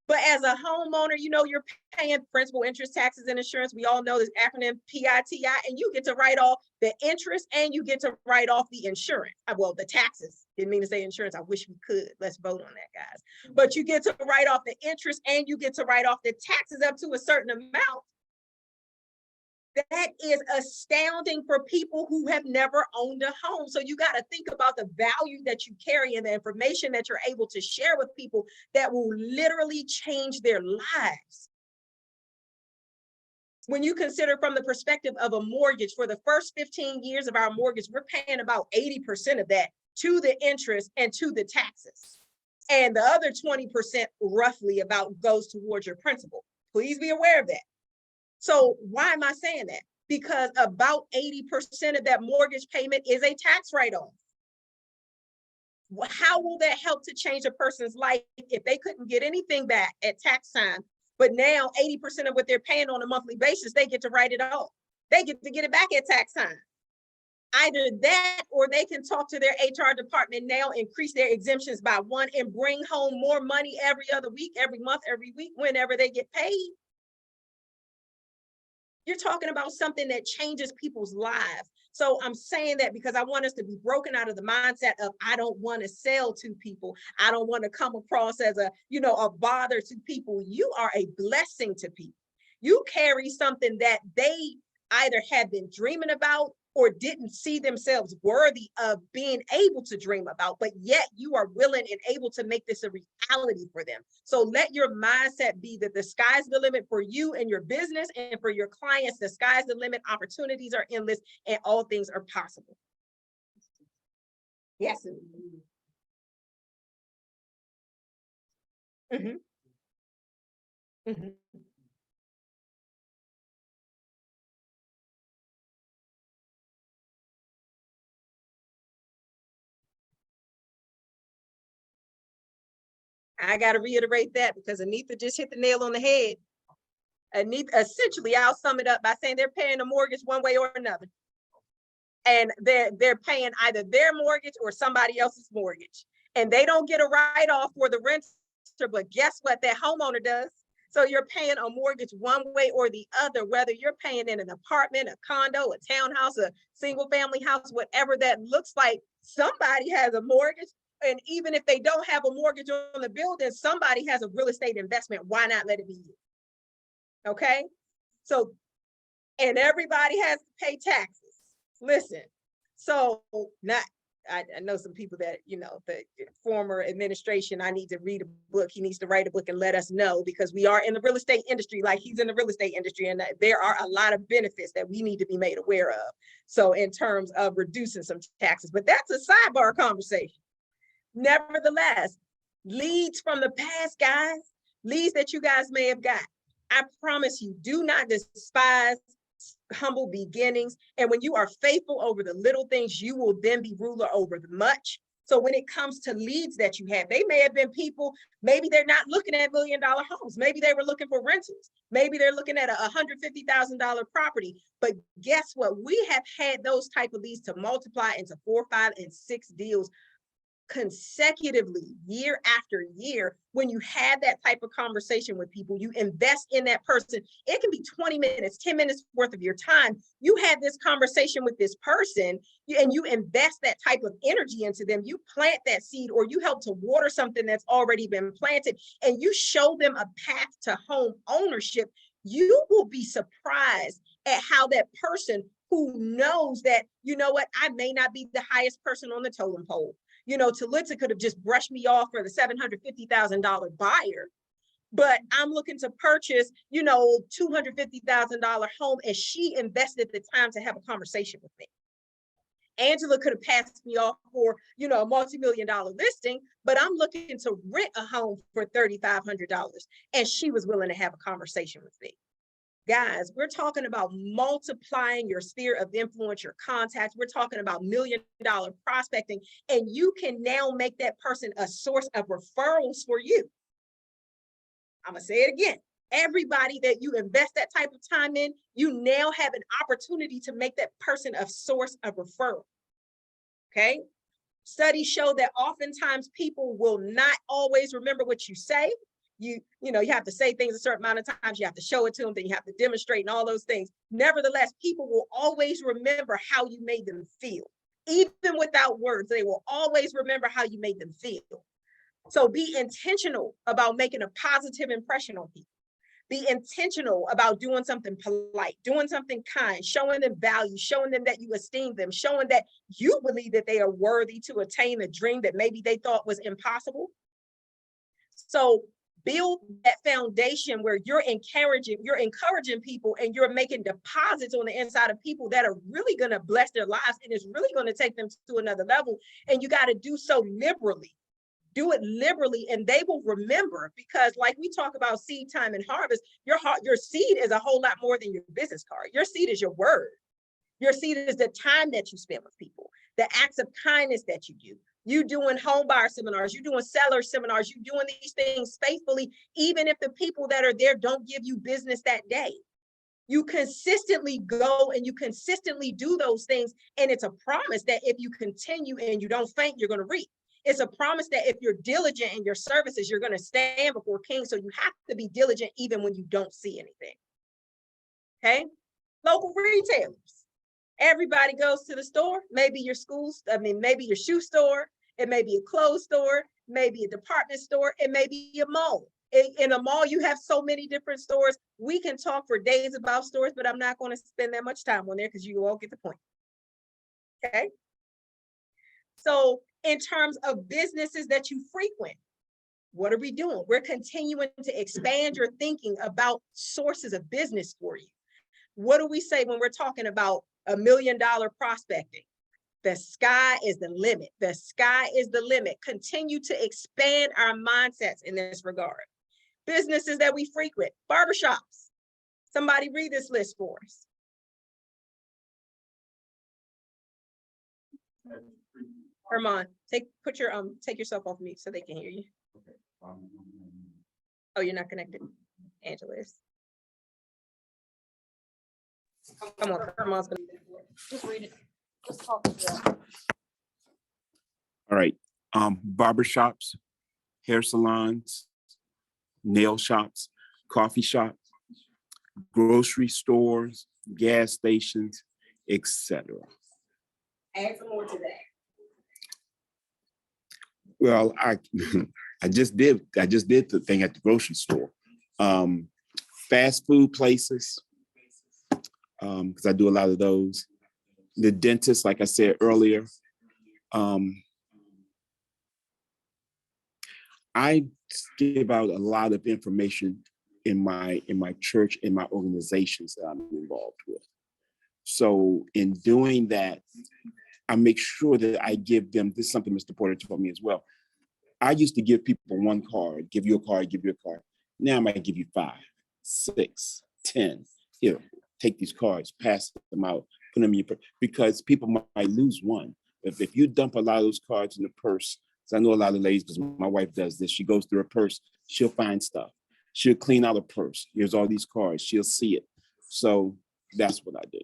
But as a homeowner, you know, you're paying principal, interest, taxes, and insurance. We all know this acronym PITI, and you get to write off the interest and you get to write off the insurance. Well, the taxes. Didn't mean to say insurance. I wish we could. Let's vote on that, guys. But you get to write off the interest and you get to write off the taxes up to a certain amount. That is astounding for people who have never owned a home. So you got to think about the value that you carry and the information that you're able to share with people that will literally change their lives. When you consider from the perspective of a mortgage, for the first 15 years of our mortgage, we're paying about 80% of that to the interest and to the taxes. And the other 20% roughly about goes towards your principal. Please be aware of that. So why am I saying that? Because about 80% of that mortgage payment is a tax write-off. How will that help to change a person's life if they couldn't get anything back at tax time, but now 80% of what they're paying on a monthly basis, they get to write it off. They get to get it back at tax time. Either that or they can talk to their HR department now, increase their exemptions by 1 and bring home more money every other week, every month, every week, whenever they get paid. You're talking about something that changes people's lives. So I'm saying that because I want us to be broken out of the mindset of, I don't want to sell to people. I don't want to come across as a bother to people. You are a blessing to people. You carry something that they either have been dreaming about or didn't see themselves worthy of being able to dream about, but yet you are willing and able to make this a reality for them. So let your mindset be that the sky's the limit for you and your business, and for your clients, the sky's the limit. Opportunities are endless and all things are possible. Yes. Mm-hmm. Mm-hmm. I got to reiterate that because Anita just hit the nail on the head. Anita, essentially, I'll sum it up by saying they're paying a mortgage one way or another. And they're paying either their mortgage or somebody else's mortgage. And they don't get a write-off for the renter, but guess what? That homeowner does. So you're paying a mortgage one way or the other, whether you're paying in an apartment, a condo, a townhouse, a single family house, whatever that looks like, somebody has a mortgage. And even if they don't have a mortgage on the building, somebody has a real estate investment. Why not let it be you? Okay. So, and everybody has to pay taxes. Listen, so I know some people that, the former administration, I need to read a book. He needs to write a book and let us know, because we are in the real estate industry, like he's in the real estate industry, and there are a lot of benefits that we need to be made aware of. So in terms of reducing some taxes, but that's a sidebar conversation. Nevertheless, leads from the past, guys, leads that you guys may have got. I promise you, do not despise humble beginnings. And when you are faithful over the little things, you will then be ruler over the much. So when it comes to leads that you have, they may have been people, maybe they're not looking at $1 million homes. Maybe they were looking for rentals. Maybe they're looking at a $150,000 property. But guess what? We have had those type of leads to multiply into 4, 5, and 6 deals consecutively, year after year. When you have that type of conversation with people, you invest in that person. It can be 20 minutes, 10 minutes worth of your time. You have this conversation with this person and you invest that type of energy into them. You plant that seed, or you help to water something that's already been planted, and you show them a path to home ownership. You will be surprised at how that person who knows that, you know what, I may not be the highest person on the totem pole. You know, Talitha could have just brushed me off for the $750,000 buyer, but I'm looking to purchase, you know, $250,000 home, and she invested the time to have a conversation with me. Angela could have passed me off for, you know, a multi-million-dollar listing, but I'm looking to rent a home for $3,500, and she was willing to have a conversation with me. Guys, we're talking about multiplying your sphere of influence, your contacts. We're talking about $1 million prospecting, and you can now make that person a source of referrals for you. I'm gonna say it again. Everybody that you invest that type of time in, you now have an opportunity to make that person a source of referral. Okay? Studies show that oftentimes people will not always remember what you say. You know, you have to say things a certain amount of times, you have to show it to them, then you have to demonstrate and all those things. Nevertheless, people will always remember how you made them feel. Even without words, they will always remember how you made them feel. So be intentional about making a positive impression on people. Be intentional about doing something polite, doing something kind, showing them value, showing them that you esteem them, showing that you believe that they are worthy to attain a dream that maybe they thought was impossible. So build that foundation where you're encouraging people, and you're making deposits on the inside of people that are really going to bless their lives, and it's really going to take them to another level. And you got to do so liberally. Do it liberally, and they will remember, because like we talk about seed time and harvest, your seed is a whole lot more than your business card. Your seed is your word. Your seed is the time that you spend with people, the acts of kindness that you do. You doing home buyer seminars, you doing seller seminars, you doing these things faithfully, even if the people that are there don't give you business that day. You consistently go and you consistently do those things. And it's a promise that if you continue and you don't faint, you're going to reap. It's a promise that if you're diligent in your services, you're going to stand before kings. So you have to be diligent even when you don't see anything. Okay? Local retailers. Everybody goes to the store, maybe your maybe your shoe store, it may be a clothes store, maybe a department store, it may be a mall. In a mall, you have so many different stores. We can talk for days about stores, but I'm not going to spend that much time on there because you all get the point. Okay? So in terms of businesses that you frequent, what are we doing? We're continuing to expand your thinking about sources of business for you. What do we say when we're talking about $1 million prospecting? The sky is the limit. The sky is the limit. Continue to expand our mindsets in this regard. Businesses that we frequent, barbershops. Somebody read this list for us. Herman, take yourself off mute so they can hear you. Oh, you're not connected. Angela is. Come on, Herman's gonna just read it. Just talk to them. All right, barbershops, hair salons, nail shops, coffee shops, grocery stores, gas stations, etc. Add some more to that. Well, I just did the thing at the grocery store. Fast food places, because I do a lot of those. The dentist, like I said earlier. I give out a lot of information in my church, in my organizations that I'm involved with. So in doing that, I make sure that I give them, this is something Mr. Porter told me as well. I used to give people one card, give you a card, give you a card. Now I might give you 5, 6, 10. Here, take these cards, pass them out, put them in your purse, because people might lose one. If you dump a lot of those cards in the purse, because I know a lot of ladies, because my wife does this, she goes through her purse, she'll find stuff. She'll clean out a purse. Here's all these cards. She'll see it. So that's what I do.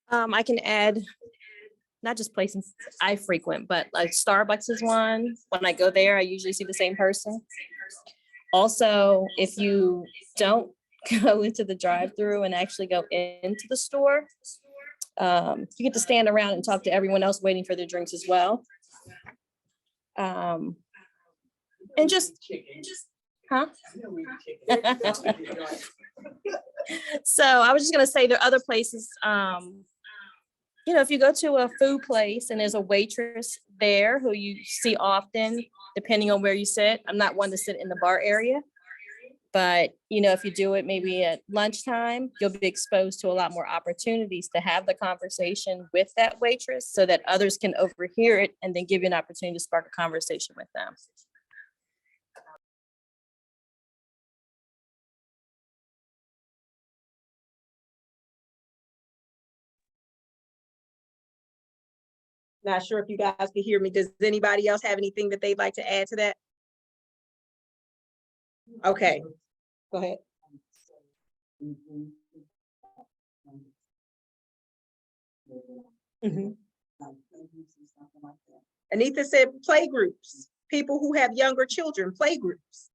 I can add not just places I frequent, but like Starbucks is one. When I go there, I usually see the same person. Also, if you don't go into the drive-through and actually go into the store, you get to stand around and talk to everyone else waiting for their drinks as well. And just, huh? So I was just gonna say there are other places, if you go to a food place and there's a waitress there who you see often, depending on where you sit. I'm not one to sit in the bar area. But, if you do it maybe at lunchtime, you'll be exposed to a lot more opportunities to have the conversation with that waitress so that others can overhear it and then give you an opportunity to spark a conversation with them. Not sure if you guys can hear me. Does anybody else have anything that they'd like to add to that? Okay, go ahead. Mhm. Anita said play groups, people who have younger children, play groups.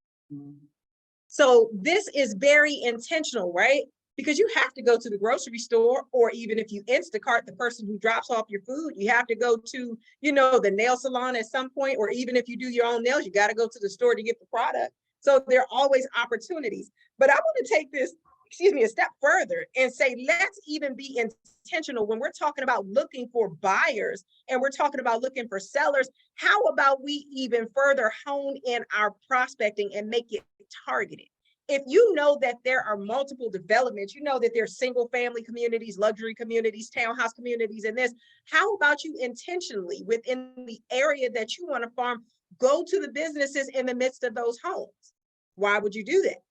So this is very intentional, right? Because you have to go to the grocery store, or even if you Instacart the person who drops off your food, you have to go to, the nail salon at some point, or even if you do your own nails, you got to go to the store to get the product. So there are always opportunities. But I want to take this, a step further and say, let's even be intentional when we're talking about looking for buyers and we're talking about looking for sellers. How about we even further hone in our prospecting and make it targeted? If you know that there are multiple developments, that there's single family communities, luxury communities, townhouse communities, and this, how about you intentionally within the area that you want to farm, go to the businesses in the midst of those homes? Why would you do that?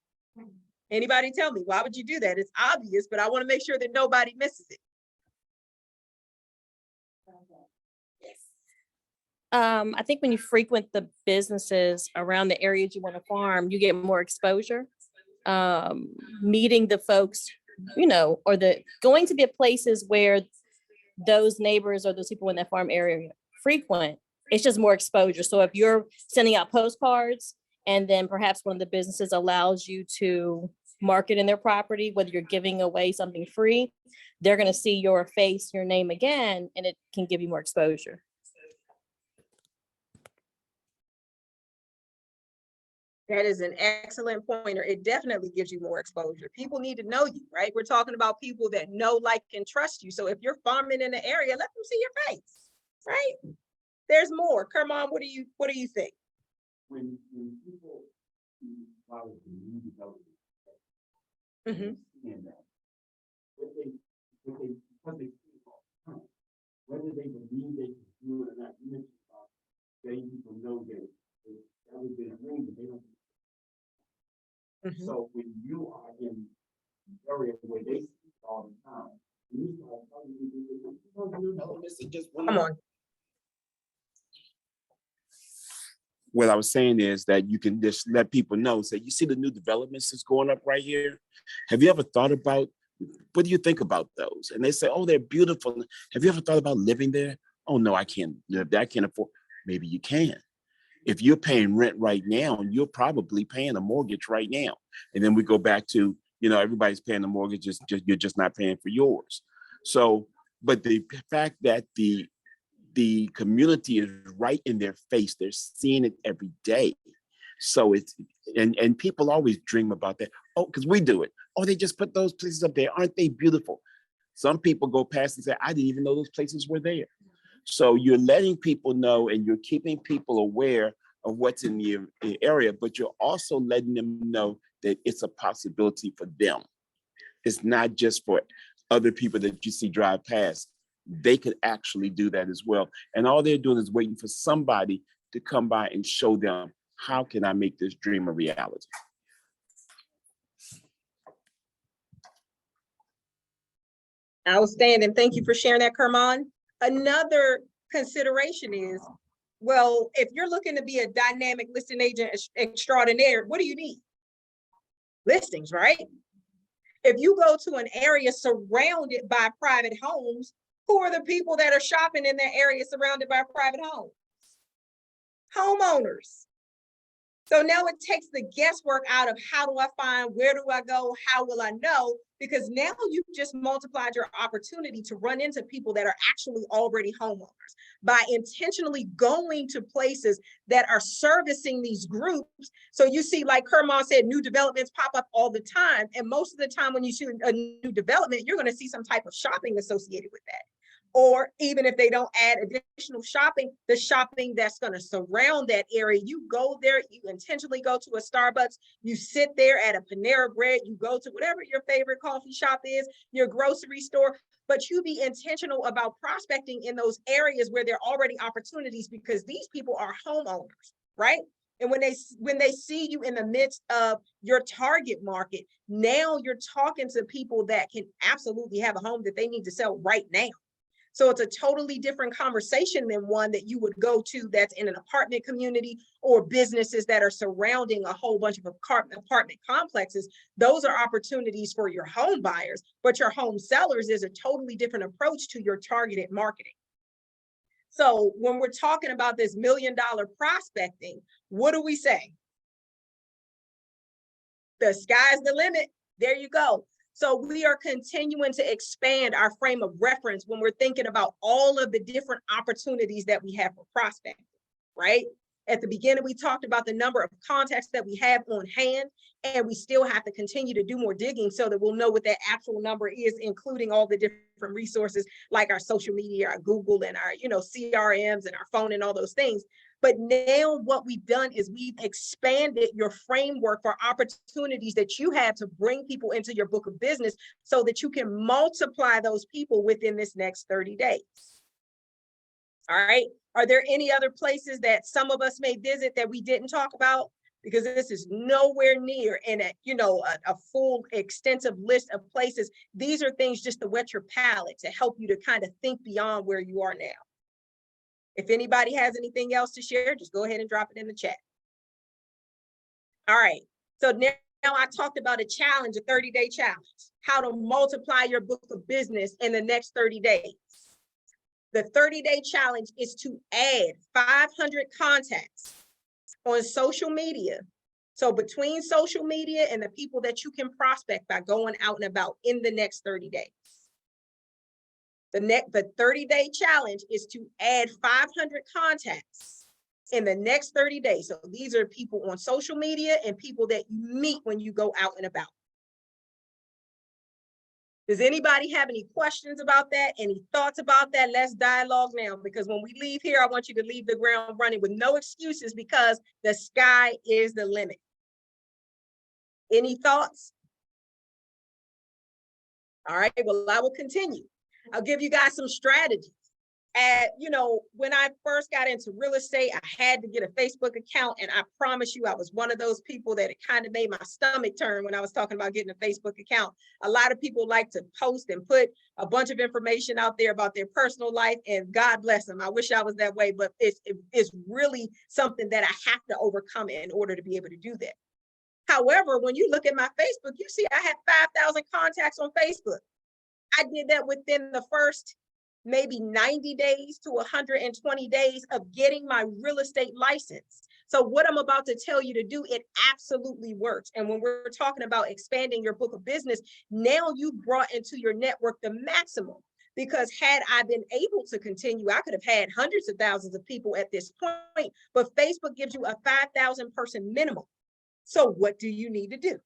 Anybody tell me, why would you do that? It's obvious, but I want to make sure that nobody misses it. I think when you frequent the businesses around the areas you want to farm, you get more exposure. Meeting the folks, or going to be places where those neighbors or those people in that farm area frequent, it's just more exposure. So if you're sending out postcards and then perhaps one of the businesses allows you to market in their property, whether you're giving away something free, they're going to see your face, your name again, and it can give you more exposure. That is an excellent pointer. It definitely gives you more exposure. People need to know you, right? We're talking about people that know, like, and trust you. So if you're farming in the area, let them see your face, right? There's more. Kermon, what do you think? When people follow the new development, Mhm. and that, because they see it all the time, whether they believe they can do it or not, you mentioned about letting people know that that was their dream, but they don't. Mhm. So when you are in the area where they see it all the time, you start telling people, this is just one. Come on. What I was saying is that you can just let people know, say, you see the new developments that's going up right here? Have you ever thought about, what do you think about those? And they say, oh, they're beautiful. Have you ever thought about living there? Oh, no, I can't live there. I can't afford. Maybe you can. If you're paying rent right now, you're probably paying a mortgage right now. And then we go back to, everybody's paying the mortgage, you're just not paying for yours. So, but the fact that the community is right in their face, they're seeing it every day. So it's, and people always dream about that. Oh, because we do it. Oh, they just put those places up there. Aren't they beautiful? Some people go past and say, I didn't even know those places were there. So you're letting people know and you're keeping people aware of what's in the area, but you're also letting them know that it's a possibility for them. It's not just for other people that you see drive past, they could actually do that as well. And all they're doing is waiting for somebody to come by and show them, how can I make this dream a reality? Outstanding. Thank you for sharing that, Kermon. Another consideration is, well, if you're looking to be a dynamic listing agent extraordinaire, what do you need? Listings, right? If you go to an area surrounded by private homes, who are the people that are shopping in that area surrounded by private homes? Homeowners. So now it takes the guesswork out of how do I find, where do I go, how will I know? Because now you've just multiplied your opportunity to run into people that are actually already homeowners by intentionally going to places that are servicing these groups. So you see, like Kermon said, new developments pop up all the time. And most of the time when you see a new development, you're going to see some type of shopping associated with that. Or even if they don't add additional shopping, the shopping that's going to surround that area, you go there, you intentionally go to a Starbucks, you sit there at a Panera Bread, you go to whatever your favorite coffee shop is, your grocery store, but you be intentional about prospecting in those areas where there are already opportunities, because these people are homeowners, right? And when they see you in the midst of your target market, now you're talking to people that can absolutely have a home that they need to sell right now. So it's a totally different conversation than one that you would go to that's in an apartment community or businesses that are surrounding a whole bunch of apartment complexes. Those are opportunities for your home buyers, but your home sellers is a totally different approach to your targeted marketing. So when we're talking about this $1 million prospecting, what do we say? The sky's the limit. There you go. So we are continuing to expand our frame of reference when we're thinking about all of the different opportunities that we have for prospecting, right? At the beginning, we talked about the number of contacts that we have on hand, and we still have to continue to do more digging so that we'll know what that actual number is, including all the different resources like our social media, our Google, and our, CRMs and our phone and all those things. But now what we've done is we've expanded your framework for opportunities that you have to bring people into your book of business so that you can multiply those people within this next 30 days. All right. Are there any other places that some of us may visit that we didn't talk about? Because this is nowhere near in a full extensive list of places. These are things just to whet your palate, to help you to kind of think beyond where you are now. If anybody has anything else to share, just go ahead and drop it in the chat. All right, so now I talked about a challenge, a 30-day challenge, how to multiply your book of business in the next 30 days. The 30-day challenge is to add 500 contacts on social media. So between social media and the people that you can prospect by going out and about in the next 30 days. The 30-day challenge is to add 500 contacts in the next 30 days. So these are people on social media and people that you meet when you go out and about. Does anybody have any questions about that? Any thoughts about that? Let's dialogue now, because when we leave here, I want you to leave the ground running with no excuses, because the sky is the limit. Any thoughts? All right, well, I will continue. I'll give you guys some strategies. When I first got into real estate, I had to get a Facebook account. And I promise you, I was one of those people that it kind of made my stomach turn when I was talking about getting a Facebook account. A lot of people like to post and put a bunch of information out there about their personal life, and God bless them. I wish I was that way, but it's really something that I have to overcome in order to be able to do that. However, when you look at my Facebook, you see I had 5,000 contacts on Facebook. I did that within the first maybe 90 days to 120 days of getting my real estate license. So what I'm about to tell you to do, it absolutely works. And when we're talking about expanding your book of business, now you brought into your network the maximum. Because had I been able to continue, I could have had hundreds of thousands of people at this point, but Facebook gives you a 5,000 person minimum. So what do you need to do?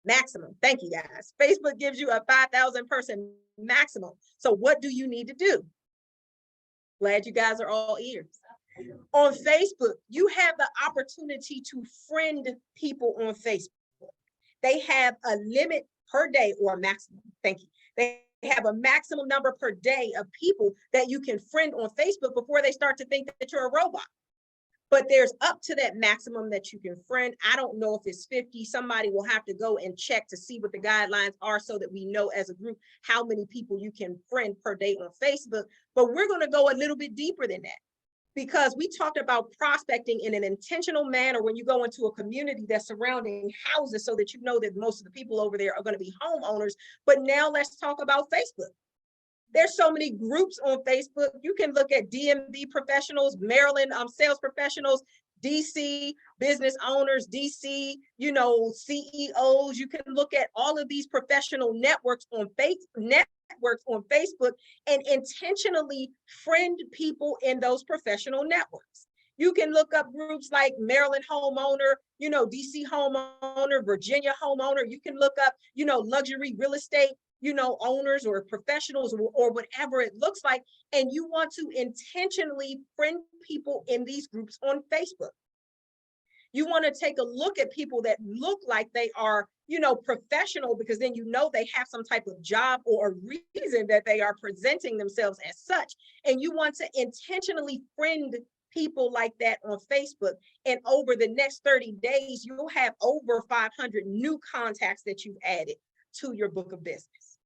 Maximum. Thank you, guys. Facebook gives you a 5,000 person maximum. So what do you need to do? Glad you guys are all ears. On Facebook, you have the opportunity to friend people on Facebook. They have a limit per day, or a maximum, thank you. They have a maximum number per day of people that you can friend on Facebook before they start to think that you're a robot. But there's up to that maximum that you can friend. I don't know if it's 50. Somebody will have to go and check to see what the guidelines are so that we know as a group how many people you can friend per day on Facebook. But we're going to go a little bit deeper than that, because we talked about prospecting in an intentional manner when you go into a community that's surrounding houses so that you know that most of the people over there are going to be homeowners. But now let's talk about Facebook. There's so many groups on Facebook. You can look at DMV professionals, Maryland sales professionals, DC business owners, DC, CEOs. You can look at all of these professional networks on Facebook and intentionally friend people in those professional networks. You can look up groups like Maryland homeowner, DC homeowner, Virginia homeowner. You can look up, luxury real estate, owners or professionals or whatever it looks like. And you want to intentionally friend people in these groups on Facebook. You want to take a look at people that look like they are, professional, because then they have some type of job or a reason that they are presenting themselves as such. And you want to intentionally friend people like that on Facebook. And over the next 30 days, you'll have over 500 new contacts that you've added to your book of business.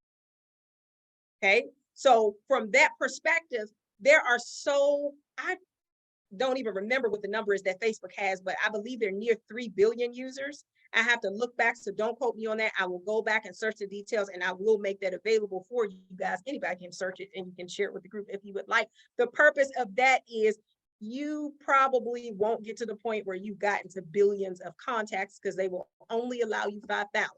Okay, so from that perspective, I don't even remember what the number is that Facebook has, but I believe they're near 3 billion users. I have to look back, so don't quote me on that. I will go back and search the details, and I will make that available for you guys. Anybody can search it, and you can share it with the group if you would like. The purpose of that is you probably won't get to the point where you've gotten to billions of contacts, because they will only allow you 5,000.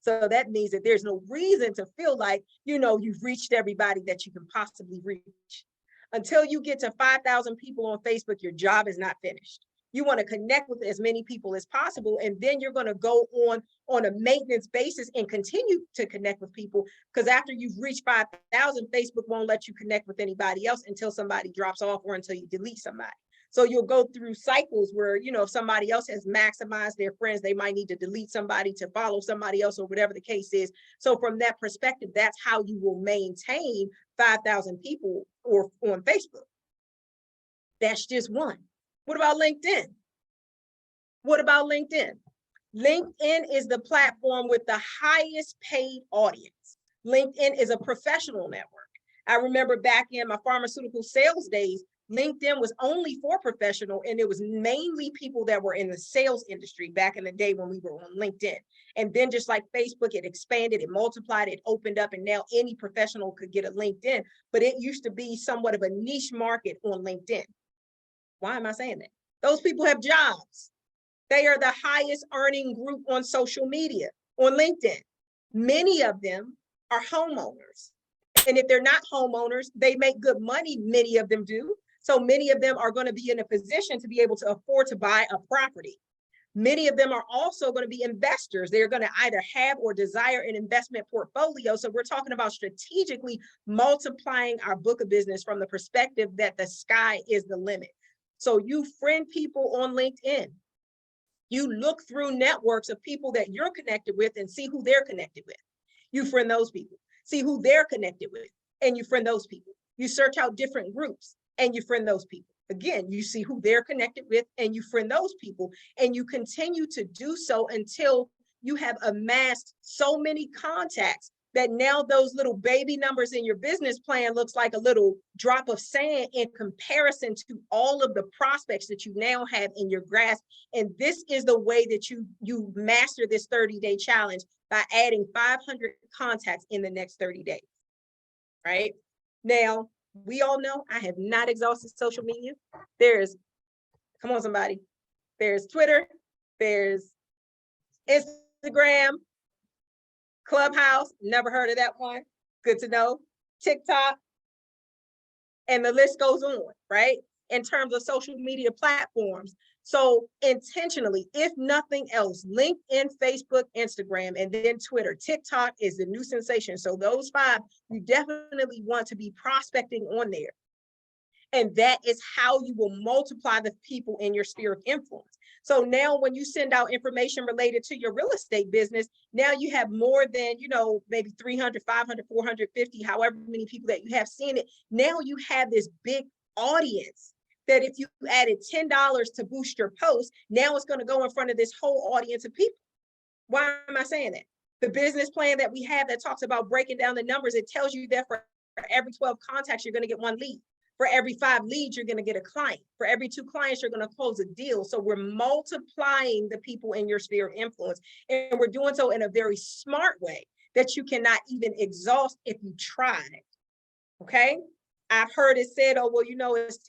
So that means that there's no reason to feel like, you've reached everybody that you can possibly reach. Until you get to 5,000 people on Facebook, your job is not finished. You want to connect with as many people as possible, and then you're going to go on a maintenance basis and continue to connect with people, because after you've reached 5,000, Facebook won't let you connect with anybody else until somebody drops off or until you delete somebody. So you'll go through cycles where, if somebody else has maximized their friends, they might need to delete somebody to follow somebody else or whatever the case is. So from that perspective, that's how you will maintain 5,000 people or on Facebook. That's just one. What about LinkedIn? LinkedIn is the platform with the highest paid audience. LinkedIn is a professional network. I remember back in my pharmaceutical sales days, LinkedIn was only for professional, and it was mainly people that were in the sales industry back in the day when we were on LinkedIn. And then just like Facebook, it expanded, it multiplied, it opened up, and now any professional could get a LinkedIn. But it used to be somewhat of a niche market on LinkedIn. Why am I saying that? Those people have jobs. They are the highest earning group on social media, on LinkedIn. Many of them are homeowners. And if they're not homeowners, they make good money, many of them do. So many of them are going to be in a position to be able to afford to buy a property. Many of them are also going to be investors. They're going to either have or desire an investment portfolio. So we're talking about strategically multiplying our book of business from the perspective that the sky is the limit. So you friend people on LinkedIn. You look through networks of people that you're connected with and see who they're connected with. You friend those people, see who they're connected with, and you friend those people. You search out different groups and you friend those people. Again, you see who they're connected with and you friend those people, and you continue to do so until you have amassed so many contacts that now those little baby numbers in your business plan looks like a little drop of sand in comparison to all of the prospects that you now have in your grasp. And this is the way that you master this 30-day challenge, by adding 500 contacts in the next 30 days, right? Now, we all know I have not exhausted social media. Come on, somebody. There's Twitter, there's Instagram, Clubhouse, never heard of that one. Good to know. TikTok, and the list goes on, right? In terms of social media platforms. So intentionally, if nothing else, LinkedIn, Facebook, Instagram, and then Twitter. TikTok is the new sensation. So those 5, you definitely want to be prospecting on there. And that is how you will multiply the people in your sphere of influence. So now when you send out information related to your real estate business, now you have more than, maybe 300, 500, 450, however many people that you have seen it. Now you have this big audience that if you added $10 to boost your post, now it's going to go in front of this whole audience of people. Why am I saying that? The business plan that we have that talks about breaking down the numbers, it tells you that for every 12 contacts, you're going to get 1 lead. For every 5 leads, you're going to get a client. For every 2 clients, you're going to close a deal. So we're multiplying the people in your sphere of influence. And we're doing so in a very smart way that you cannot even exhaust if you try. Okay? I've heard it said, oh, well,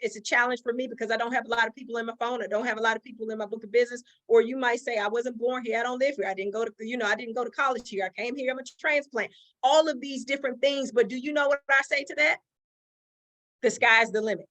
it's a challenge for me because I don't have a lot of people in my phone. I don't have a lot of people in my book of business. Or you might say, I wasn't born here. I don't live here. I didn't go to, I didn't go to college here. I came here. I'm a transplant. All of these different things. But do you know what I say to that? The sky's the limit.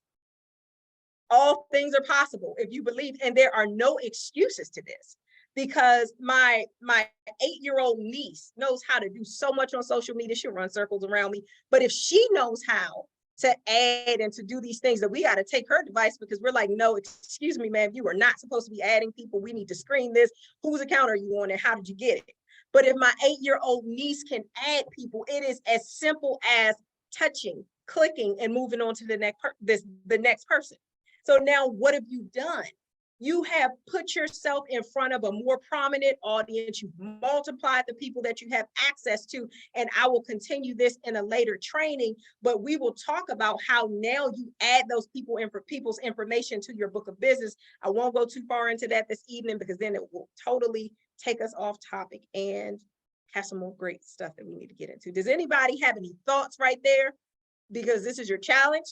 All things are possible if you believe, and there are no excuses to this, because my 8-year-old niece knows how to do so much on social media. She'll run circles around me, but if she knows how to add and to do these things, that we got to take her device, because we're like, no, excuse me, ma'am, you are not supposed to be adding people. We need to screen this. Whose account are you on and how did you get it? But if my 8-year-old niece can add people, it is as simple as touching, clicking, and moving on to the next person. So now what have you done? You have put yourself in front of a more prominent audience. You've multiplied the people that you have access to. And I will continue this in a later training, but we will talk about how now you add those people's information to your book of business. I won't go too far into that this evening, because then it will totally take us off topic and have some more great stuff that we need to get into. Does anybody have any thoughts right there? Because this is your challenge.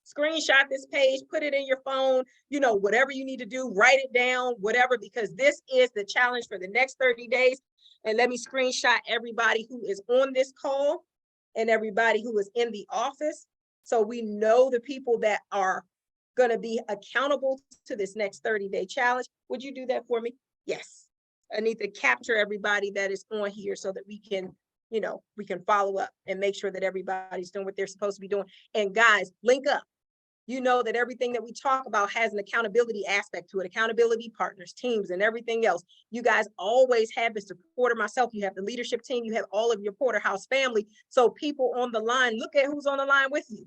Screenshot this page, put it in your phone, whatever you need to do, write it down, whatever, because this is the challenge for the next 30 days. And let me screenshot everybody who is on this call and everybody who is in the office, so we know the people that are going to be accountable to this next 30-day challenge. Would you do that for me? Yes. I need to capture everybody that is on here so that we can follow up and make sure that everybody's doing what they're supposed to be doing. And guys, link up. You know that everything that we talk about has an accountability aspect to it, accountability partners, teams, and everything else. You guys always have the support of myself. You have the leadership team. You have all of your Porterhouse family. So people on the line, look at who's on the line with you.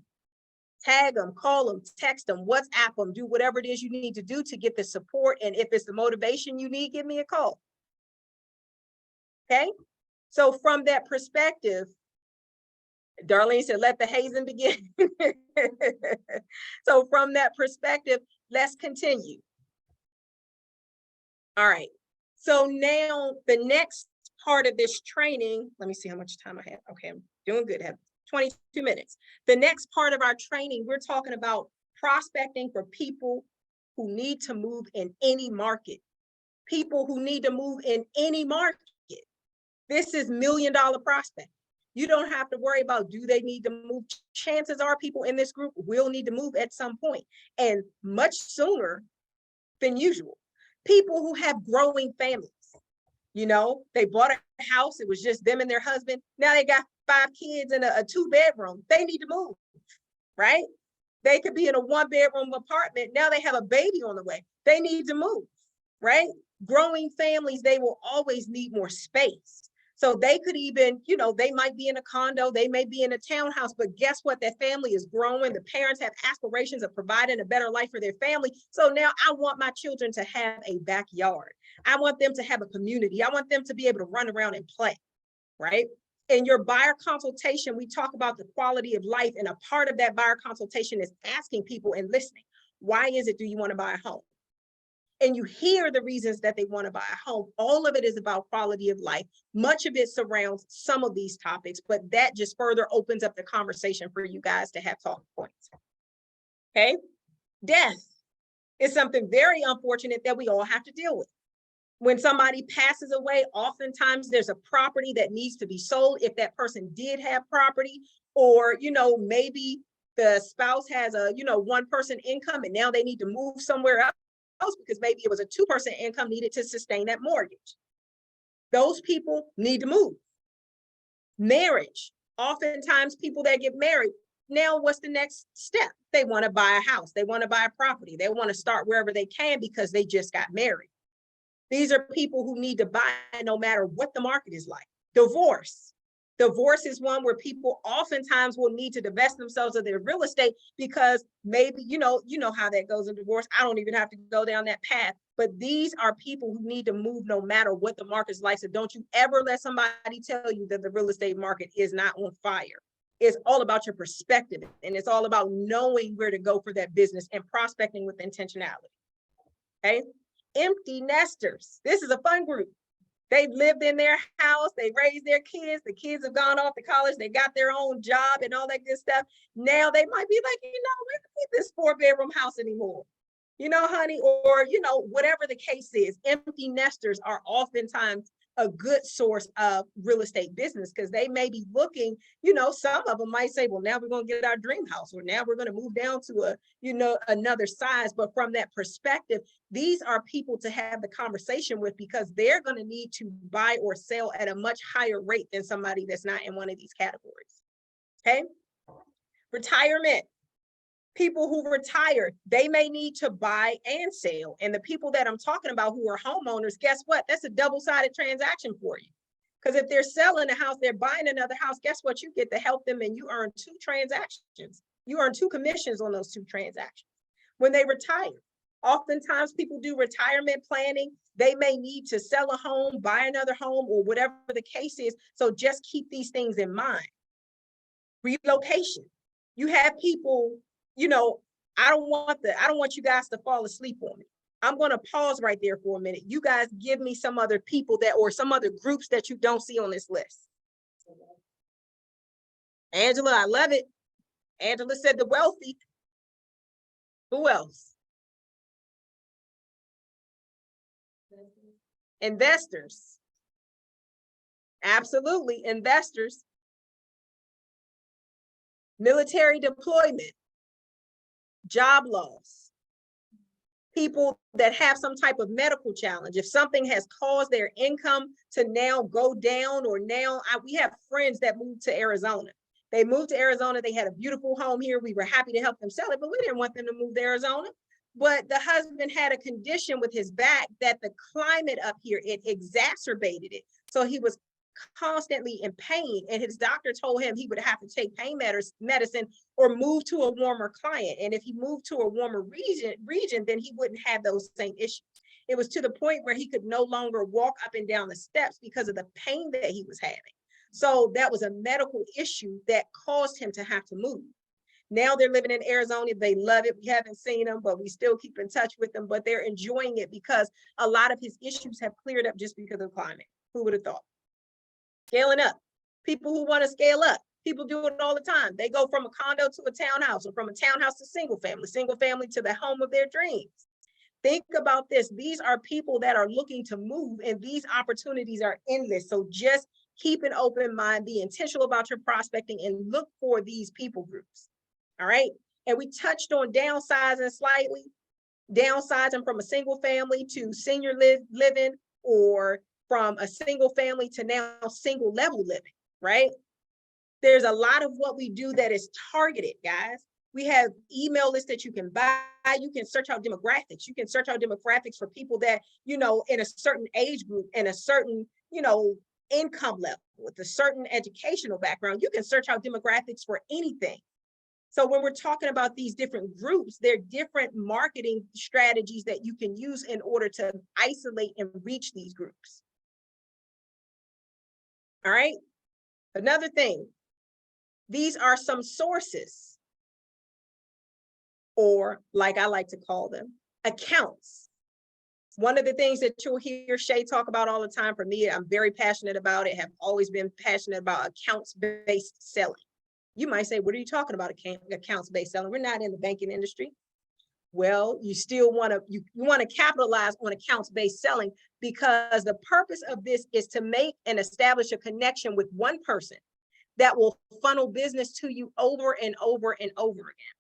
Tag them, call them, text them, WhatsApp them, do whatever it is you need to do to get the support. And if it's the motivation you need, give me a call. Okay? So from that perspective, Darlene said, let the hazing begin. So from that perspective, let's continue. All right. So now the next part of this training, let me see how much time I have. Okay, I'm doing good. I have 22 minutes. The next part of our training, we're talking about prospecting for people who need to move in any market. People who need to move in any market. This is $1 million prospect. You don't have to worry about, do they need to move? Chances are people in this group will need to move at some point, and much sooner than usual. People who have growing families, they bought a house, it was just them and their husband. Now they got 5 kids in a 2-bedroom. They need to move, right? They could be in a 1-bedroom apartment. Now they have a baby on the way. They need to move, right? Growing families, they will always need more space. So they could even, they might be in a condo, they may be in a townhouse, but guess what? That family is growing. The parents have aspirations of providing a better life for their family. So now I want my children to have a backyard. I want them to have a community. I want them to be able to run around and play, right? In your buyer consultation, we talk about the quality of life. And a part of that buyer consultation is asking people and listening. Why is it do you want to buy a home? And you hear the reasons that they want to buy a home. All of it is about quality of life. Much of it surrounds some of these topics, but that just further opens up the conversation for you guys to have talking points. Okay? Death is something very unfortunate that we all have to deal with. When somebody passes away, oftentimes there's a property that needs to be sold if that person did have property, or, maybe the spouse has a, 1-person income and now they need to move somewhere else because maybe it was a 2-person income needed to sustain that mortgage. Those people need to move. Marriage, oftentimes people that get married, now what's the next step? They want to buy a house. They want to buy a property. They want to start wherever they can because they just got married. These are people who need to buy no matter what the market is like. Divorce. Divorce is one where people oftentimes will need to divest themselves of their real estate because maybe, you know how that goes in divorce. I don't even have to go down that path. But these are people who need to move no matter what the market's like. So don't you ever let somebody tell you that the real estate market is not on fire. It's all about your perspective, and it's all about knowing where to go for that business and prospecting with intentionality. Okay. Empty nesters. This is a fun group. They've lived in their house, they raised their kids, the kids have gone off to college, they got their own job and all that good stuff. Now they might be like, we don't need this 4-bedroom house anymore. Honey, or, whatever the case is, empty nesters are oftentimes a good source of real estate business because they may be looking, some of them might say, well, now we're going to get our dream house, or now we're going to move down to another size. But from that perspective, these are people to have the conversation with because they're going to need to buy or sell at a much higher rate than somebody that's not in one of these categories. Okay. Retirement. People who retire, they may need to buy and sell. And the people that I'm talking about who are homeowners, guess what? That's a double-sided transaction for you. Because if they're selling a house, they're buying another house, guess what? You get to help them and you earn 2 transactions. You earn 2 commissions on those 2 transactions. When they retire, oftentimes people do retirement planning. They may need to sell a home, buy another home, or whatever the case is. So just keep these things in mind. Relocation. You have people, I don't want you guys to fall asleep on me. I'm going to pause right there for a minute. You guys give me some other people or some other groups that you don't see on this list. Angela, I love it. Angela said the wealthy. Who else? Investors. Absolutely, investors. Military deployment. Job loss, people that have some type of medical challenge. If something has caused their income to now go down, or we have friends that moved to Arizona. They moved to Arizona. They had a beautiful home here. We were happy to help them sell it, but we didn't want them to move to Arizona. But the husband had a condition with his back that the climate up here, it exacerbated it. So he was constantly in pain, and his doctor told him he would have to take pain medicine or move to a warmer climate. And if he moved to a warmer region, then he wouldn't have those same issues. It was to the point where he could no longer walk up and down the steps because of the pain that he was having. So that was a medical issue that caused him to have to move. Now they're living in Arizona. They love it. We haven't seen them, but we still keep in touch with them. But they're enjoying it because a lot of his issues have cleared up just because of climate. Who would have thought? Scaling up. People who want to scale up. People do it all the time. They go from a condo to a townhouse, or from a townhouse to single family to the home of their dreams. Think about this. These are people that are looking to move, and these opportunities are endless. So just keep an open mind, be intentional about your prospecting, and look for these people groups. All right. And we touched on downsizing slightly, downsizing from a single family to senior living, or from a single family to now single level living, right? There's a lot of what we do that is targeted, guys. We have email lists that you can buy. You can search out demographics. You can search out demographics for people that, in a certain age group and a certain, income level with a certain educational background. You can search out demographics for anything. So when we're talking about these different groups, there are different marketing strategies that you can use in order to isolate and reach these groups. All right. Another thing, these are some sources, or like I like to call them, accounts. One of the things that you'll hear Shay talk about all the time, for me, I'm very passionate about it, have always been passionate about accounts-based selling. You might say, what are you talking about, accounts-based selling? We're not in the banking industry. Well, you still want to capitalize on accounts-based selling, because the purpose of this is to make and establish a connection with one person that will funnel business to you over and over and over again.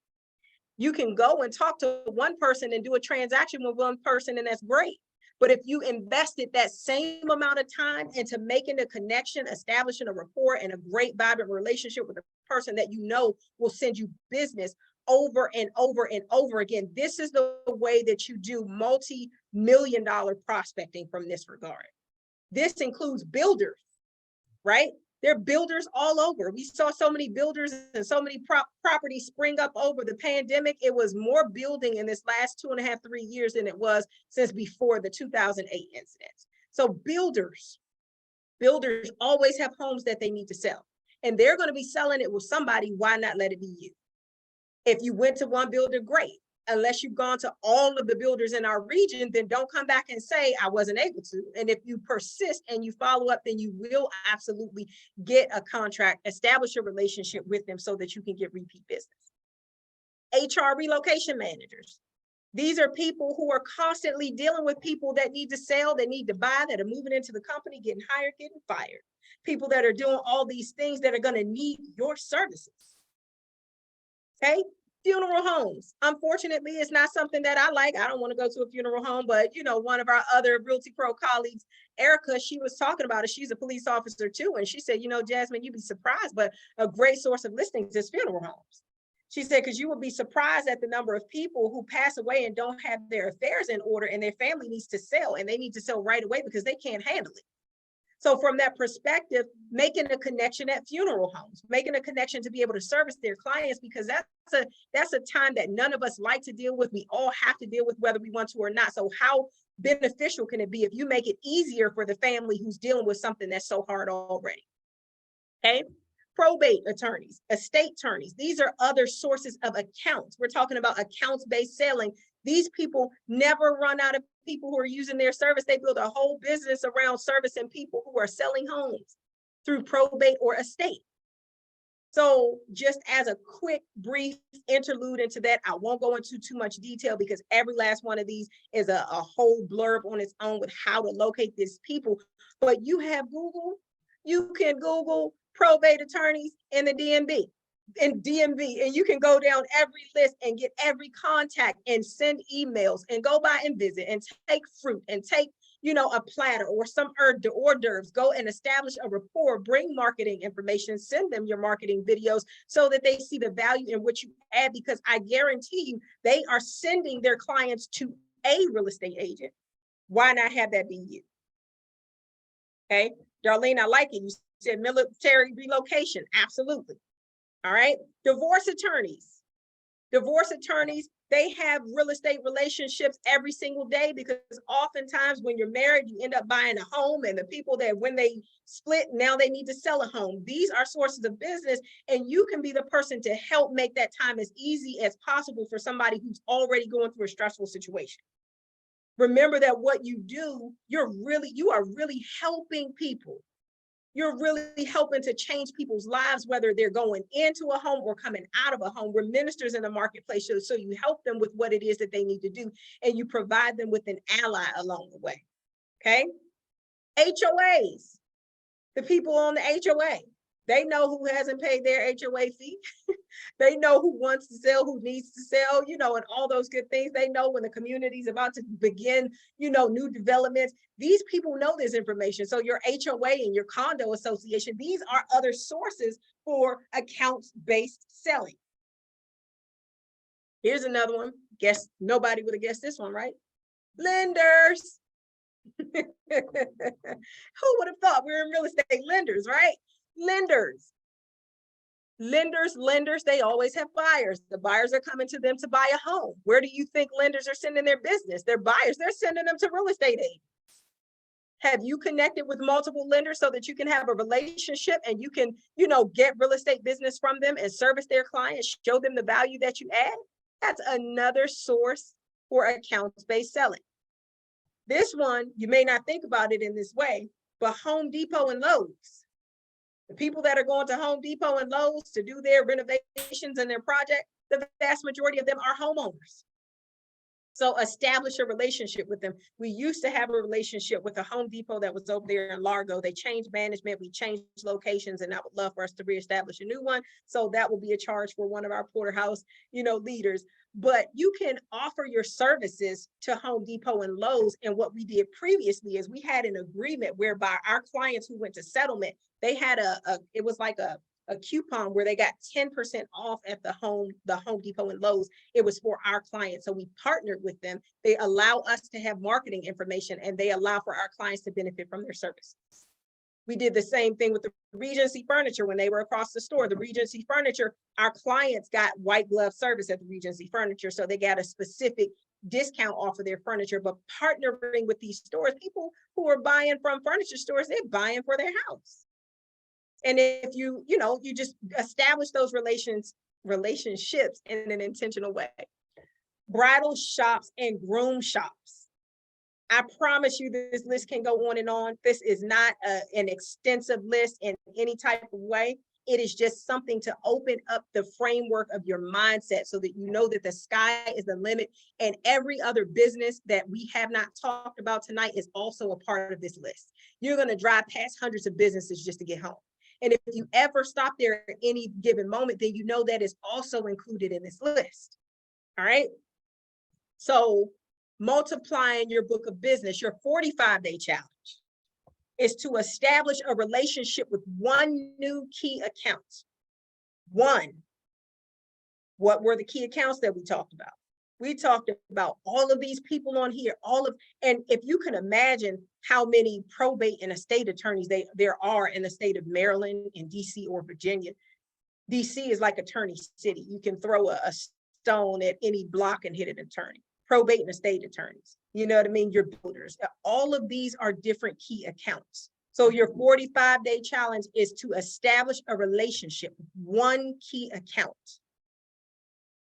You can go and talk to one person and do a transaction with one person, and that's great. But if you invested that same amount of time into making a connection, establishing a rapport and a great vibrant relationship with a person that will send you business over and over and over again, this is the way that you do million prospecting from this regard. This includes builders, right? There are builders all over. We saw so many builders and so many properties spring up over the pandemic. It was more building in this last 2.5, 3 years than it was since before the 2008 incidents. So builders always have homes that they need to sell, and they're going to be selling it with somebody. Why not let it be you? If you went to one builder, great. Unless you've gone to all of the builders in our region, then don't come back and say, I wasn't able to. And if you persist and you follow up, then you will absolutely get a contract, establish a relationship with them so that you can get repeat business. HR relocation managers. These are people who are constantly dealing with people that need to sell, that need to buy, that are moving into the company, getting hired, getting fired. People that are doing all these things that are going to need your services. Okay. Funeral homes. Unfortunately, it's not something that I like. I don't want to go to a funeral home, but one of our other Realty Pro colleagues, Erica, she was talking about it. She's a police officer too. And she said, Jasmine, you'd be surprised, but a great source of listings is funeral homes. She said, because you would be surprised at the number of people who pass away and don't have their affairs in order, and their family needs to sell, and they need to sell right away because they can't handle it. So from that perspective, making a connection at funeral homes, making a connection to be able to service their clients, because that's a time that none of us like to deal with. We all have to deal with whether we want to or not. So how beneficial can it be if you make it easier for the family who's dealing with something that's so hard already? Okay. Probate attorneys, estate attorneys, these are other sources of accounts. We're talking about accounts-based selling. These people never run out of people who are using their service. They build a whole business around servicing people who are selling homes through probate or estate. So just as a quick, brief interlude into that, I won't go into too much detail because every last one of these is a whole blurb on its own with how to locate these people. But you have Google, you can Google probate attorneys in the DMV, and you can go down every list and get every contact and send emails and go by and visit and take fruit and take a platter or some hors d'oeuvres, go and establish a rapport, bring marketing information, send them your marketing videos so that they see the value in what you add, because I guarantee you they are sending their clients to a real estate agent. Why not have that be you? Okay, Darlene, I like it. You said military relocation. Absolutely. All right. Divorce attorneys, they have real estate relationships every single day, because oftentimes when you're married, you end up buying a home, and the people that when they split, now they need to sell a home. These are sources of business, and you can be the person to help make that time as easy as possible for somebody who's already going through a stressful situation. Remember that what you do, you are really helping people. You're really helping to change people's lives, whether they're going into a home or coming out of a home. We're ministers in the marketplace, so you help them with what it is that they need to do, and you provide them with an ally along the way, okay? HOAs, the people on the HOA, they know who hasn't paid their HOA fee. They know who wants to sell, who needs to sell, and all those good things. They know when the community is about to begin, new developments. These people know this information. So your HOA and your condo association, these are other sources for accounts-based selling. Here's another one. Guess nobody would have guessed this one, right? Lenders. Who would have thought we were in real estate? Lenders, right? Lenders, they always have buyers. The buyers are coming to them to buy a home. Where do you think lenders are sending their business? Their buyers, they're sending them to real estate agents. Have you connected with multiple lenders so that you can have a relationship and you can, get real estate business from them and service their clients, show them the value that you add? That's another source for accounts-based selling. This one, you may not think about it in this way, but Home Depot and Lowe's. The people that are going to Home Depot and Lowe's to do their renovations and their project, the vast majority of them are homeowners. So establish a relationship with them. We used to have a relationship with a Home Depot that was over there in Largo. They changed management, we changed locations, and I would love for us to reestablish a new one. So that will be a charge for one of our porterhouse, leaders. But you can offer your services to Home Depot and Lowe's. And what we did previously is we had an agreement whereby our clients who went to settlement, they had it was like a a coupon where they got 10% off at the Home Depot and Lowe's. It was for our clients. So we partnered with them. They allow us to have marketing information, and they allow for our clients to benefit from their services. We did the same thing with the Regency Furniture when they were across the store. The Regency Furniture, our clients got white glove service at the Regency Furniture. So they got a specific discount off of their furniture. But partnering with these stores, people who are buying from furniture stores, they're buying for their house. And if you just establish those relationships in an intentional way. Bridal shops and groom shops. I promise you this list can go on and on. This is not an extensive list in any type of way. It is just something to open up the framework of your mindset so that you know that the sky is the limit, and every other business that we have not talked about tonight is also a part of this list. You're going to drive past hundreds of businesses just to get home. And if you ever stop there at any given moment, then you know that is also included in this list. All right. So multiplying your book of business, your 45-day challenge is to establish a relationship with one new key account. One. What were the key accounts that we talked about? We talked about all of these people on here, and if you can imagine how many probate and estate attorneys there are in the state of Maryland, in DC or Virginia. DC is like attorney city. You can throw a stone at any block and hit an attorney. Probate and estate attorneys, you know what I mean? Your builders, all of these are different key accounts. So your 45-day challenge is to establish a relationship with one key account.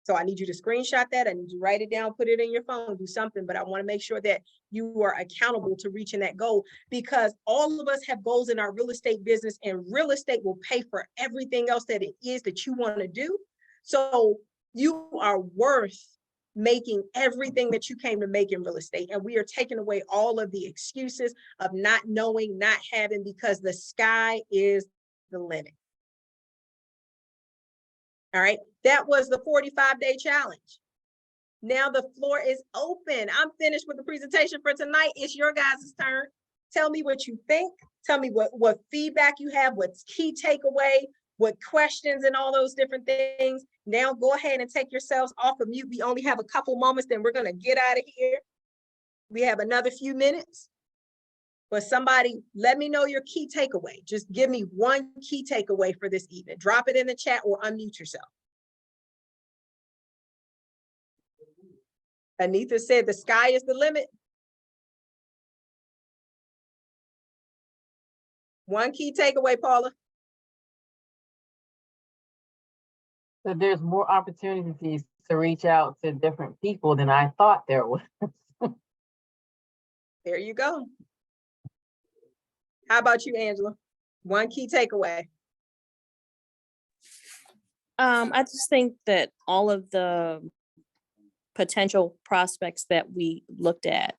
So I need you to screenshot that. I need you to write it down, put it in your phone, do something, but I want to make sure that you are accountable to reaching that goal, because all of us have goals in our real estate business, and real estate will pay for everything else that it is that you want to do. So you are worth making everything that you came to make in real estate. And we are taking away all of the excuses of not knowing, not having, because the sky is the limit. All right, that was the 45-day challenge. Now the floor is open. I'm finished with the presentation for tonight. It's your guys' turn. Tell me what you think. Tell me what feedback you have, what's key takeaway, what questions and all those different things. Now go ahead and take yourselves off of mute. We only have a couple moments, then we're gonna get out of here. We have another few minutes. But somebody, let me know your key takeaway. Just give me one key takeaway for this evening. Drop it in the chat or unmute yourself. Anita said the sky is the limit. One key takeaway, Paula. So there's more opportunities to reach out to different people than I thought there was. There you go. How about you, Angela? One key takeaway. I just think that all of the potential prospects that we looked at,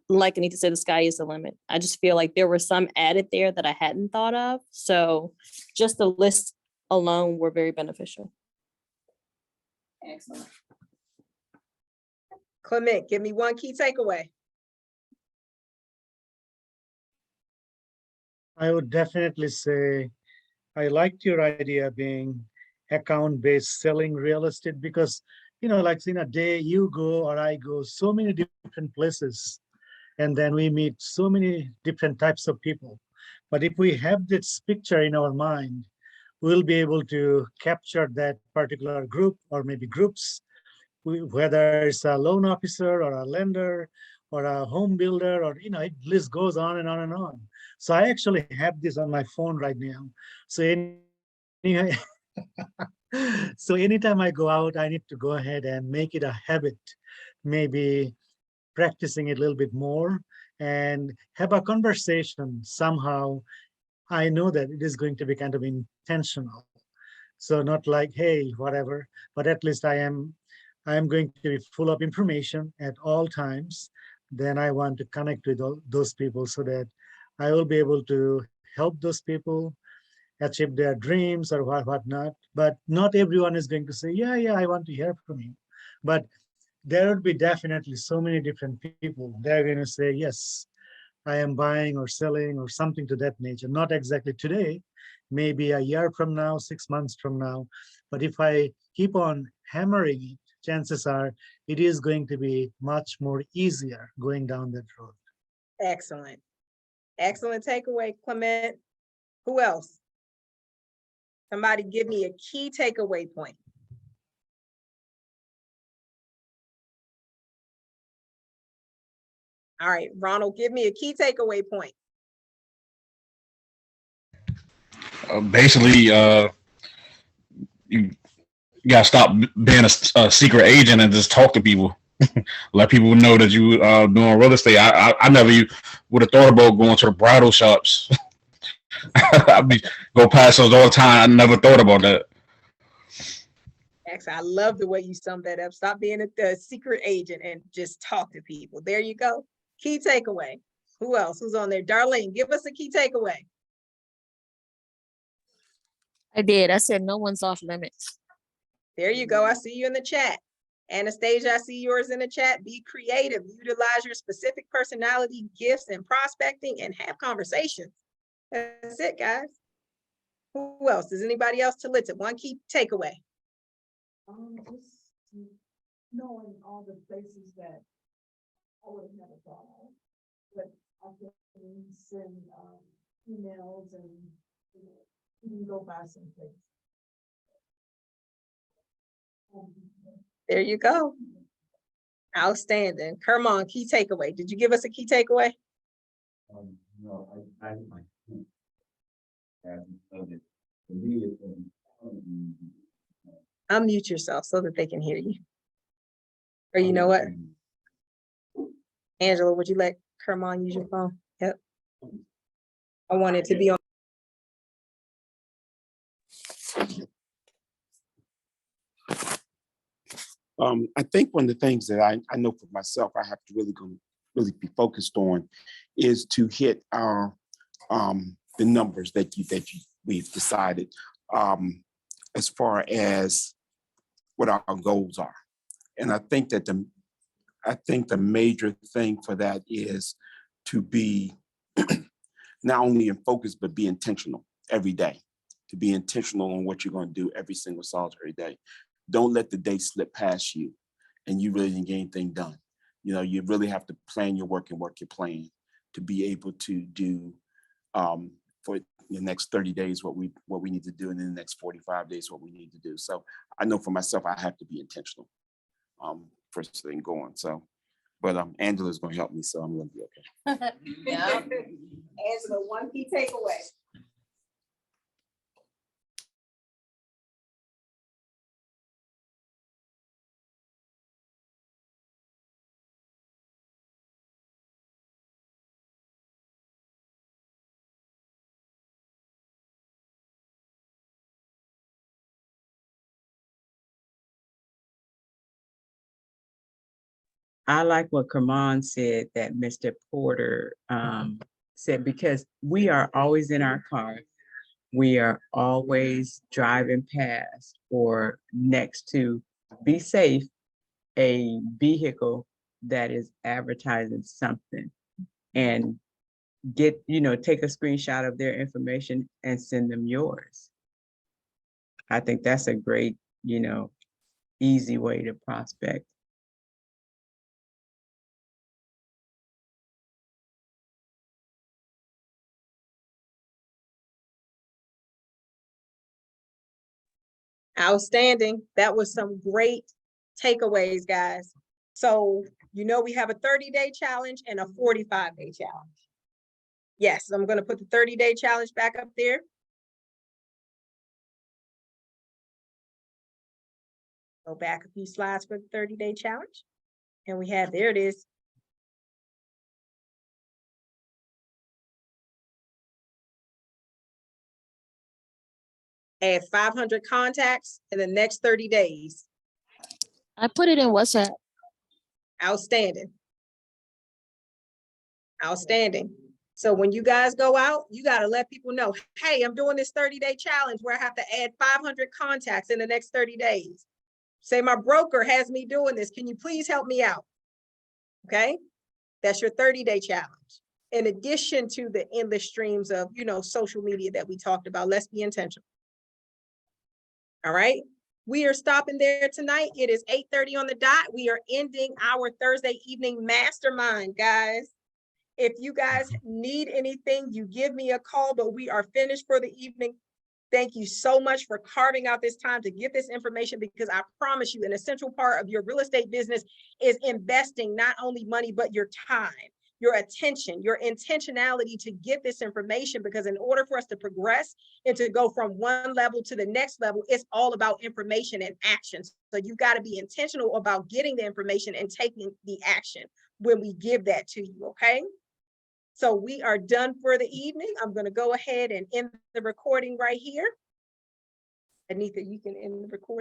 like Anita said, the sky is the limit. I just feel like there were some added there that I hadn't thought of. So just the list alone were very beneficial. Excellent. Clement, give me one key takeaway. I would definitely say I liked your idea being account-based selling real estate, because, like in a day you go or I go so many different places, and then we meet so many different types of people. But if we have this picture in our mind, we'll be able to capture that particular group or maybe groups, whether it's a loan officer or a lender or a home builder, or it list goes on and on and on. So I actually have this on my phone right now. So so anytime I go out, I need to go ahead and make it a habit, maybe practicing it a little bit more and have a conversation. Somehow I know that it is going to be kind of intentional. So not like, hey, whatever, but at least I am going to be full of information at all times. Then I want to connect with all those people so that I will be able to help those people achieve their dreams or whatnot. But not everyone is going to say, yeah, I want to hear from you. But there would be definitely so many different people. They're going to say, yes, I am buying or selling or something to that nature. Not exactly today, maybe a year from now, 6 months from now. But if I keep on hammering it, chances are it is going to be much more easier going down that road. Excellent. Excellent takeaway, Clement. Who else? Somebody give me a key takeaway point. All right, Ronald, give me a key takeaway point. Basically, you gotta stop being a secret agent and just talk to people. Let people know that you doing real estate. I never would have thought about going to the bridal shops. I go past those all the time. I never thought about that. Excellent. I love the way you summed that up. Stop being a secret agent and just talk to people. There you go. Key takeaway. Who else? Who's on there? Darlene, give us a key takeaway. I did. I said no one's off limits. There you go. I see you in the chat. Anastasia, I see yours in the chat. Be creative. Utilize your specific personality, gifts, and prospecting, and have conversations. That's it, guys. Who else? Does anybody else to listen? One key takeaway. Just knowing all the places that I would have never thought of, but I can send emails and you can go buy some things. There you go. Outstanding. Kermon, key takeaway. Did you give us a key takeaway? No, I like. For me, it's Unmute yourself so that they can hear you. Or you know what? Angela, would you let Kermon use your phone? Yep. I want it to be on. I think one of the things that I know for myself, I have to really be focused on is to hit our the numbers that we've decided as far as what our goals are. And I think that the major thing for that is to be not only in focus, but be intentional every day, to be intentional on what you're going to do every single solitary day. Don't let the day slip past you and you really didn't get anything done. You know, you really have to plan your work and work your plan to be able to do for the next 30 days what we need to do, and in the next 45 days what we need to do. So I know for myself, I have to be intentional first thing going. So, but Angela's going to help me, so I'm going to be okay. Yeah. Angela, one key takeaway. I like what Kermon said, that Mr. Porter said, because we are always in our car. We are always driving past or next to, be safe, a vehicle that is advertising something, and take a screenshot of their information and send them yours. I think that's a great, easy way to prospect. Outstanding. That was some great takeaways, guys. So, we have a 30-day challenge and a 45-day challenge. Yes, I'm going to put the 30-day challenge back up there. Go back a few slides for the 30-day challenge. And we have, there it is. Add 500 contacts in the next 30 days. I put it in WhatsApp. Outstanding. Outstanding. So when you guys go out, you got to let people know, hey, I'm doing this 30-day challenge where I have to add 500 contacts in the next 30 days. Say my broker has me doing this. Can you please help me out? Okay. That's your 30-day challenge. in addition to the endless streams of, social media that we talked about. Let's be intentional. All right. We are stopping there tonight. It is 8:30 on the dot. We are ending our Thursday evening mastermind, guys. If you guys need anything, you give me a call, but we are finished for the evening. Thank you so much for carving out this time to get this information, because I promise you an essential part of your real estate business is investing not only money, but your time, your attention, your intentionality to get this information, because in order for us to progress and to go from one level to the next level, it's all about information and action. So you got to be intentional about getting the information and taking the action when we give that to you, okay? So we are done for the evening. I'm going to go ahead and end the recording right here. Anita, you can end the recording.